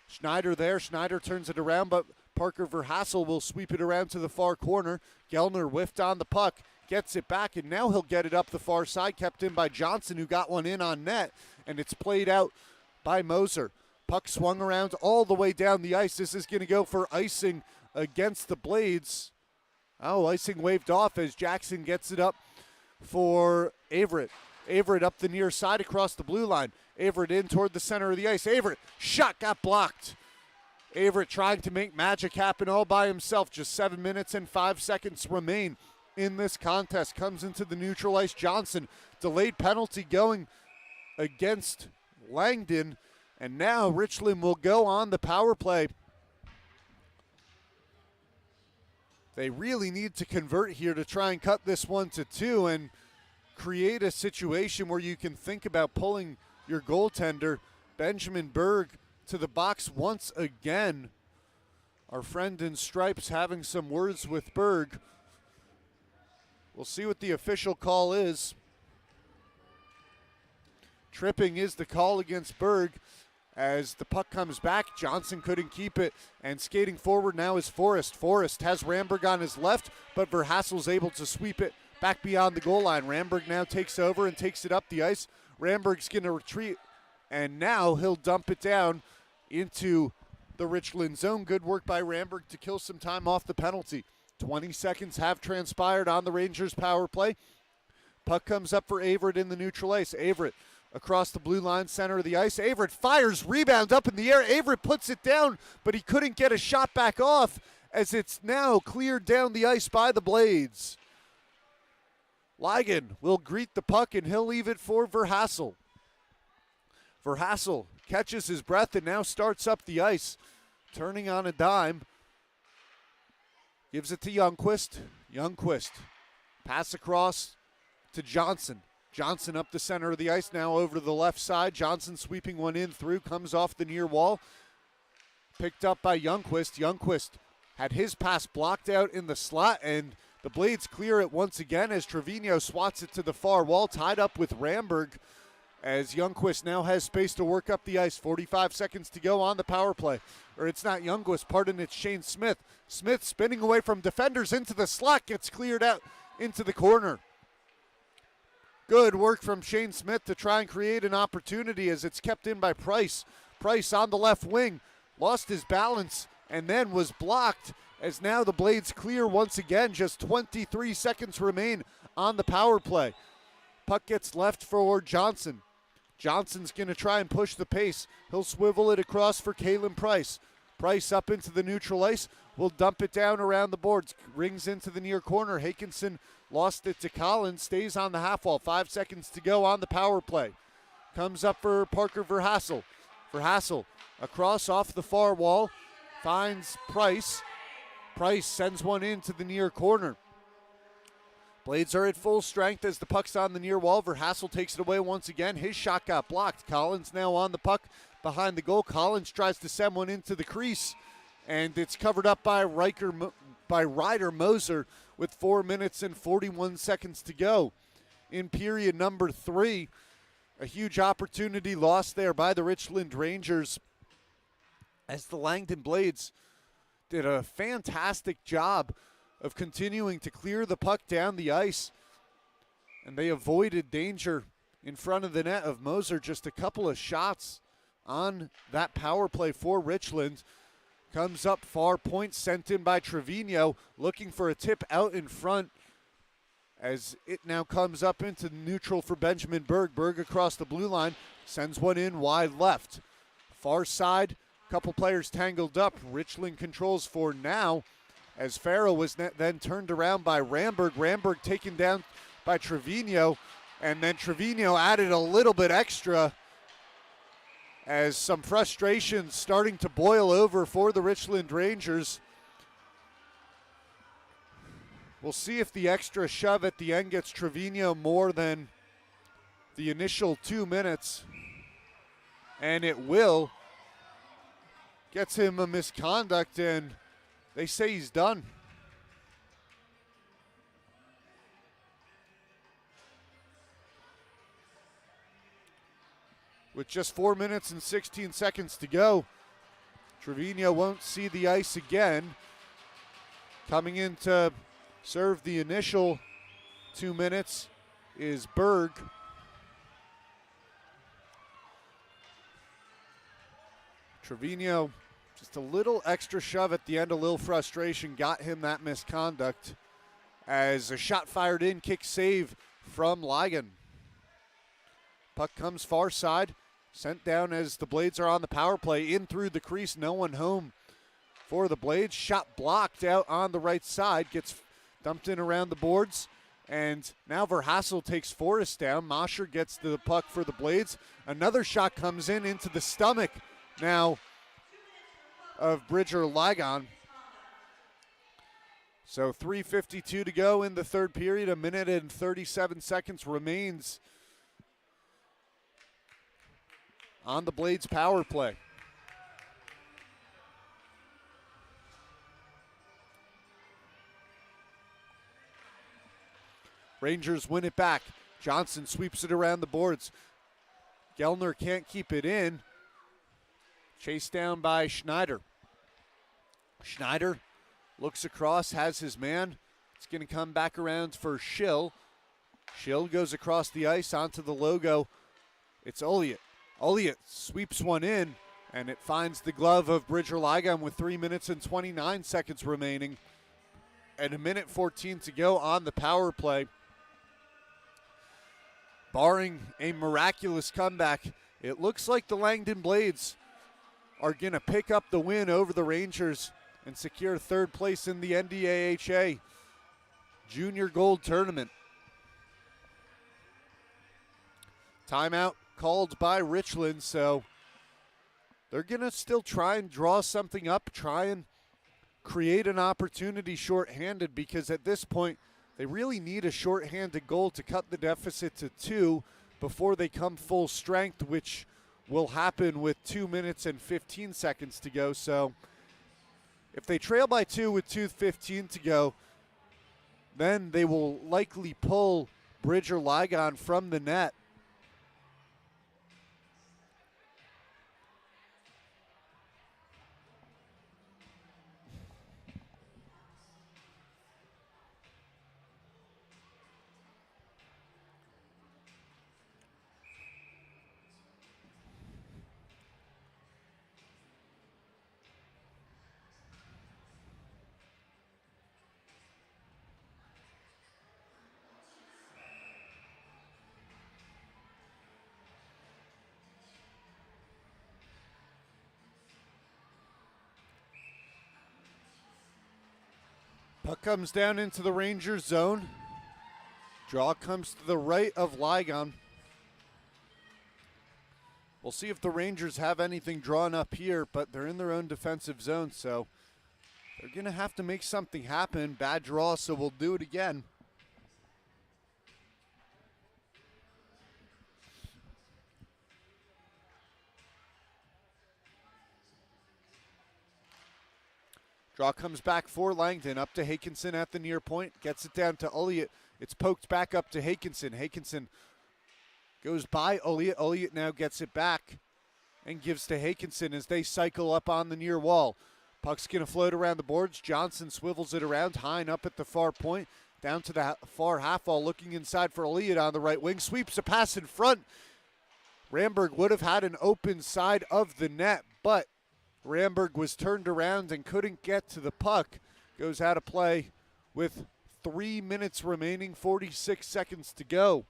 Schneider there. Schneider turns it around, but Parker Verhassel will sweep it around to the far corner. Gellner whiffed on the puck, gets it back, and now he'll get it up the far side, kept in by Johnson, who got one in on net, and it's played out by Moser. Puck swung around all the way down the ice. This is going to go for icing against the Blades. Oh, icing waved off as Jackson gets it up for Averett. Averett up the near side across the blue line. Averett in toward the center of the ice. Averett, shot got blocked. Averett trying to make magic happen all by himself. Just 7 minutes and 5 seconds remain in this contest. Comes into the neutral ice. Johnson, delayed penalty going against Langdon. And now Richland will go on the power play. They really need to convert here to try and cut this 1-2 and create a situation where you can think about pulling your goaltender, Benjamin Berg, to the box once again. Our friend in stripes having some words with Berg. We'll see what the official call is. Tripping is the call against Berg. As the puck comes back, Johnson couldn't keep it, and skating forward now is Forrest. Forrest has Ramberg on his left, but Verhassel's able to sweep it back beyond the goal line. Ramberg now takes over and takes it up the ice. Ramberg's going to retreat, and now he'll dump it down into the Richland zone. Good work by Ramberg to kill some time off the penalty. 20 seconds have transpired on the Rangers' power play. Puck comes up for Averett in the neutral ice. Averett across the blue line, center of the ice. Averett fires, rebound up in the air. Averett puts it down, but he couldn't get a shot back off as it's now cleared down the ice by the Blades. Ligon will greet the puck, and he'll leave it for Verhassel. Verhassel catches his breath and now starts up the ice, turning on a dime. Gives it to Youngquist. Youngquist, pass across to Johnson. Johnson up the center of the ice, now over to the left side. Johnson sweeping one in through, comes off the near wall. Picked up by Youngquist. Youngquist had his pass blocked out in the slot, and the Blades clear it once again as Trevino swats it to the far wall, tied up with Ramberg, as Youngquist now has space to work up the ice. 45 seconds to go on the power play. Or it's not Youngquist, pardon, it's Shane Smith. Smith spinning away from defenders into the slot, gets cleared out into the corner. Good work from Shane Smith to try and create an opportunity as it's kept in by Price. Price on the left wing, lost his balance and then was blocked as now the Blades clear once again. Just 23 seconds remain on the power play. Puck gets left for Johnson. Johnson's going to try and push the pace. He'll swivel it across for Kalen Price. Price up into the neutral ice, will dump it down around the boards. Rings into the near corner. Hakinson lost it to Collins, stays on the half wall. 5 seconds to go on the power play. Comes up for Parker Verhassel. Verhassel across off the far wall, finds Price. Price sends one into the near corner. Blades are at full strength as the puck's on the near wall. Verhassel takes it away once again. His shot got blocked. Collins now on the puck behind the goal. Collins tries to send one into the crease, and it's covered up by Ryder Moser with 4 minutes and 41 seconds to go in period number 3. A huge opportunity lost there by the Richland Rangers as the Langdon Blades did a fantastic job of continuing to clear the puck down the ice, and they avoided danger in front of the net of Moser. Just a couple of shots on that power play for Richland. comes up far, point sent in by Trevino, looking for a tip out in front as it now comes up into neutral for Benjamin Berg. Berg across the blue line, sends one in wide left. Far side, couple players tangled up. Richland controls for now as Farrell was then turned around by Ramberg. Ramberg taken down by Trevino, and then Trevino added a little bit extra as some frustration starting to boil over for the Richland Rangers. We'll see if the extra shove at the end gets Trevino more than the initial 2 minutes, and it will. Gets him a misconduct, and they say he's done. With just 4 minutes and 16 seconds to go, Trevino won't see the ice again. Coming in to serve the initial 2 minutes is Berg. Trevino, just a little extra shove at the end, a little frustration got him that misconduct as a shot fired in, kick save from Langdon. Puck comes far side, sent down as the Blades are on the power play, in through the crease, no one home for the Blades. Shot blocked out on the right side, gets dumped in around the boards, and now Verhassel takes Forrest down. Mosher gets the puck for the Blades. Another shot comes in into the stomach now of Bridger Langdon. So 3:52 to go in the third period. 1 minute and 37 seconds remains on the Blades power play. Rangers win it back. Johnson sweeps it around the boards. Gellner can't keep it in. Chased down by Schneider. Schneider looks across, has his man. It's going to come back around for Schill. Schill goes across the ice onto the logo. It's Olliott. Olliott sweeps one in, and it finds the glove of Bridger Langdon with 3 minutes and 29 seconds remaining. And 1 minute 14 to go on the power play. Barring a miraculous comeback, it looks like the Langdon Blades are going to pick up the win over the Rangers and secure third place in the NDAHA Junior Gold Tournament. Timeout called by Richland, so they're going to still try and draw something up, try and create an opportunity shorthanded, because at this point they really need a shorthanded goal to cut the deficit to 2 before they come full strength, which will happen with 2 minutes and 15 seconds to go. So if they trail by 2 with 2:15 to go, then they will likely pull Bridger Langdon from the net. Puck comes down into the Rangers zone. Draw comes to the right of Langdon. We'll see if the Rangers have anything drawn up here, but they're in their own defensive zone, so they're going to have to make something happen. Bad draw, so we'll do it again. Draw comes back for Langdon, up to Hakinson at the near point, gets it down to Olliott. It's poked back up to Hakinson. Hakinson goes by Olliott. Olliott now gets it back and gives to Hakinson as they cycle up on the near wall. Puck's going to float around the boards. Johnson swivels it around, high and up at the far point, down to the far half wall, looking inside for Olliott on the right wing. Sweeps a pass in front. Ramberg would have had an open side of the net, but Ramberg was turned around and couldn't get to the puck. Goes out of play with 3 minutes remaining, 46 seconds to go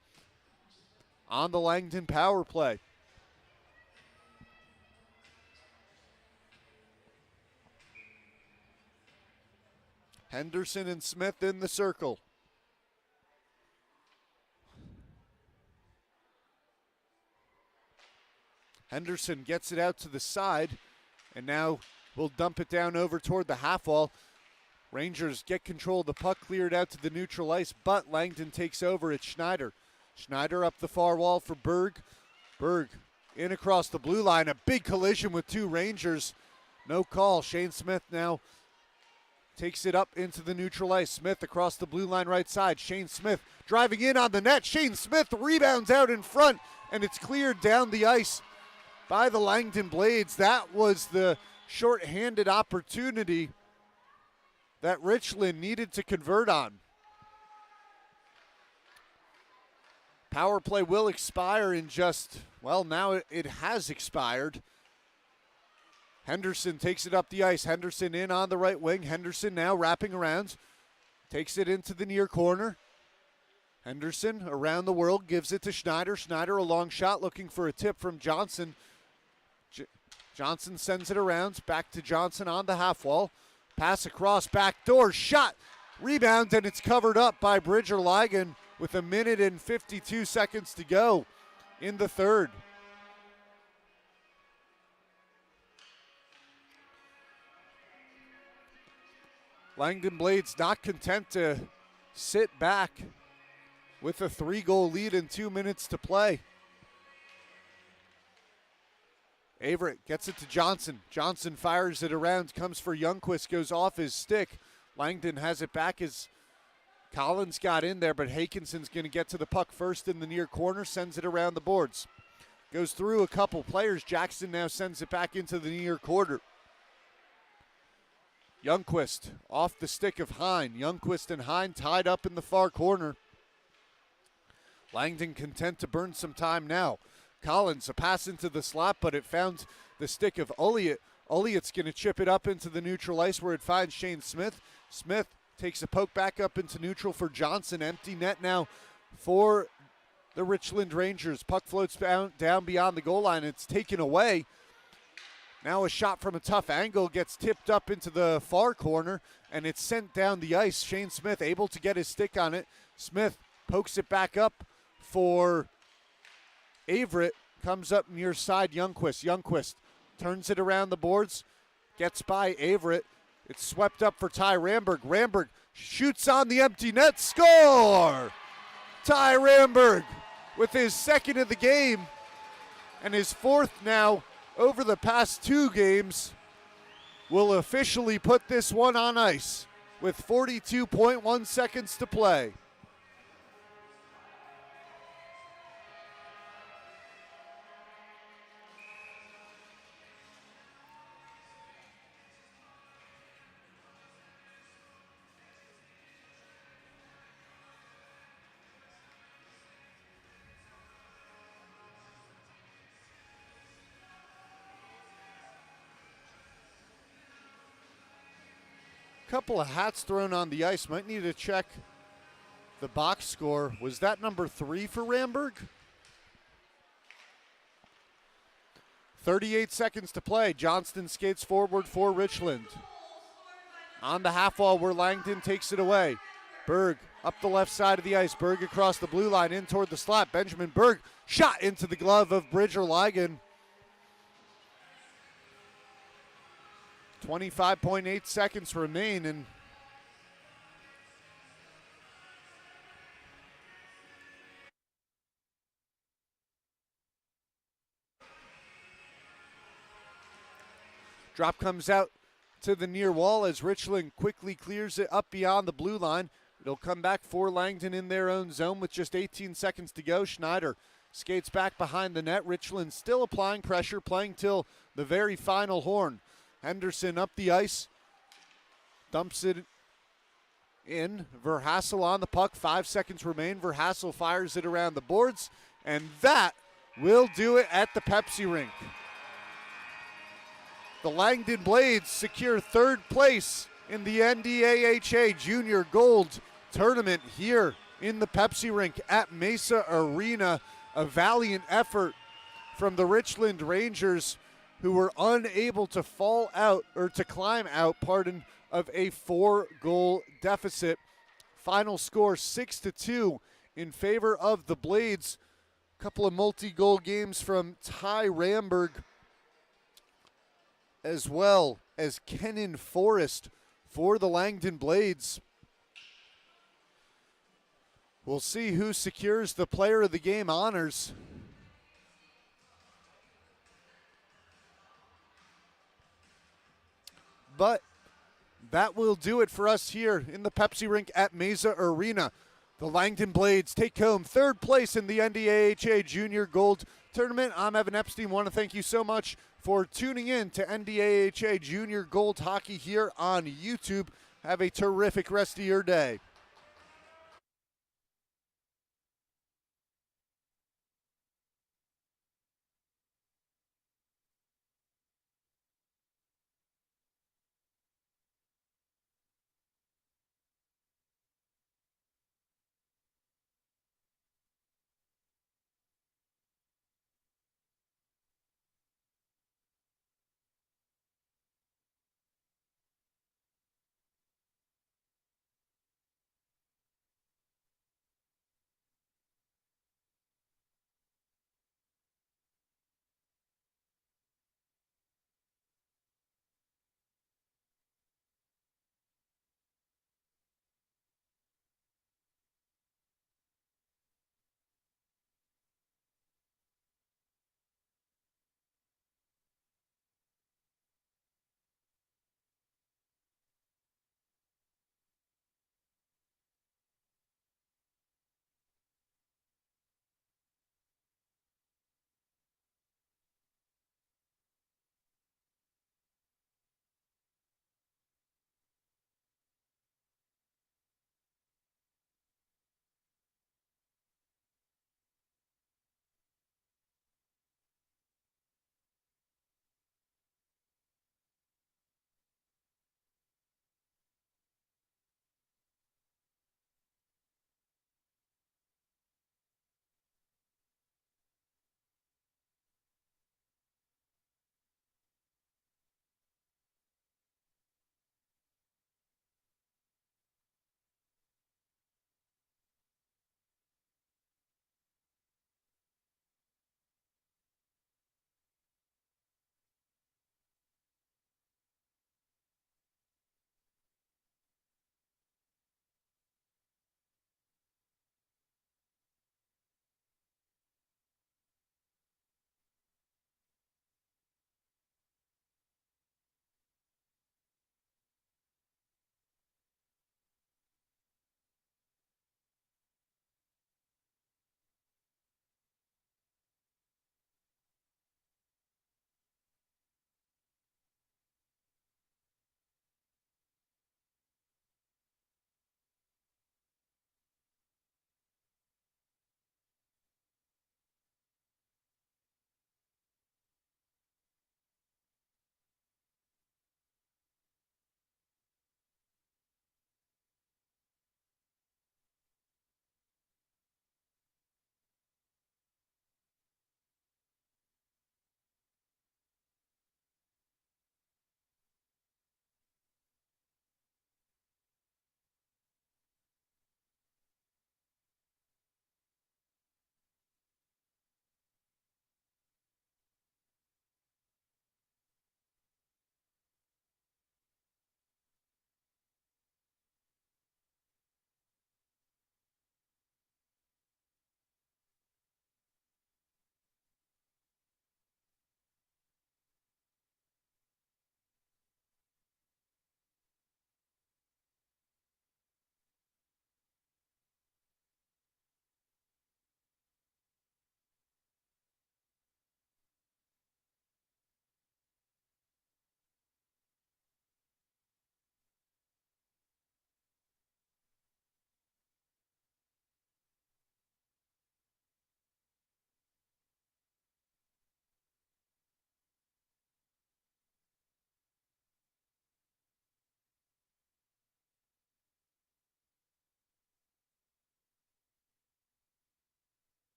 on the Langdon power play. Henderson and Smith in the circle. Henderson gets it out to the side, and now will dump it down over toward the half wall. Rangers get control of the puck, cleared out to the neutral ice, but Langdon takes over. It's Schneider. Schneider up the far wall for Berg. Berg in across the blue line. A big collision with two Rangers. No call. Shane Smith now takes it up into the neutral ice. Smith across the blue line right side. Shane Smith driving in on the net. Shane Smith rebounds out in front, and it's cleared down the ice by the Langdon Blades. That was the shorthanded opportunity that Richland needed to convert on. Power play will expire in just, well, now it has expired. Henderson takes it up the ice. Henderson in on the right wing. Henderson now wrapping around. Takes it into the near corner. Henderson around the world, gives it to Schneider. Schneider a long shot looking for a tip from Johnson. Johnson sends it around, back to Johnson on the half wall. Pass across, back door, shot, rebound, and it's covered up by Bridger Ligon with 1 minute and 52 seconds to go in the third. Langdon Blades not content to sit back with a 3-goal lead and 2 minutes to play. Averett gets it to Johnson. Johnson fires it around, comes for Youngquist, goes off his stick. Langdon has it back as Collins got in there, but Hakinson's going to get to the puck first in the near corner, sends it around the boards. Goes through a couple players. Jackson now sends it back into the near quarter. Youngquist off the stick of Hine. Youngquist and Hine tied up in the far corner. Langdon content to burn some time now. Collins, a pass into the slot, but it found the stick of Ulliott. Ulliott's going to chip it up into the neutral ice where it finds Shane Smith. Smith takes a poke back up into neutral for Johnson. Empty net now for the Richland Rangers. Puck floats down beyond the goal line. It's taken away. Now a shot from a tough angle gets tipped up into the far corner, and it's sent down the ice. Shane Smith able to get his stick on it. Smith pokes it back up for Averett, comes up near side Youngquist. Youngquist turns it around the boards, gets by Averett. It's swept up for Ty Ramberg. Ramberg shoots on the empty net, score! Ty Ramberg with his second of the game and his fourth now over the past 2 games will officially put this one on ice with 42.1 seconds to play. Couple of hats thrown on the ice. Might need to check the box score. Was that number 3 for Ramberg? 38 seconds to play. Johnston skates forward for Richland. On the half wall where Langdon takes it away. Berg up the left side of the ice. Berg across the blue line in toward the slot. Benjamin Berg shot into the glove of Bridger Ligon. 25.8 seconds remain, and drop comes out to the near wall as Richland quickly clears it up beyond the blue line. It'll come back for Langdon in their own zone with just 18 seconds to go. Schneider skates back behind the net. Richland still applying pressure, playing till the very final horn. Henderson up the ice, dumps it in. Verhassel on the puck, 5 seconds remain. Verhassel fires it around the boards, and that will do it at the Pepsi rink. The Langdon Blades secure third place in the NDAHA Junior Gold Tournament here in the Pepsi Rink at Mesa Arena. A valiant effort from the Richland Rangers, who were unable to climb out, of a 4-goal deficit. Final score 6-2 in favor of the Blades. A couple of multi-goal games from Ty Ramberg, as well as Kenan Forrest for the Langdon Blades. We'll see who secures the Player of the Game honors. But that will do it for us here in the Pepsi Rink at Mesa Arena. The Langdon Blades take home third place in the NDAHA Junior Gold Tournament. I'm Evan Epstein. Want to thank you so much for tuning in to NDAHA Junior Gold Hockey here on YouTube. Have a terrific rest of your day.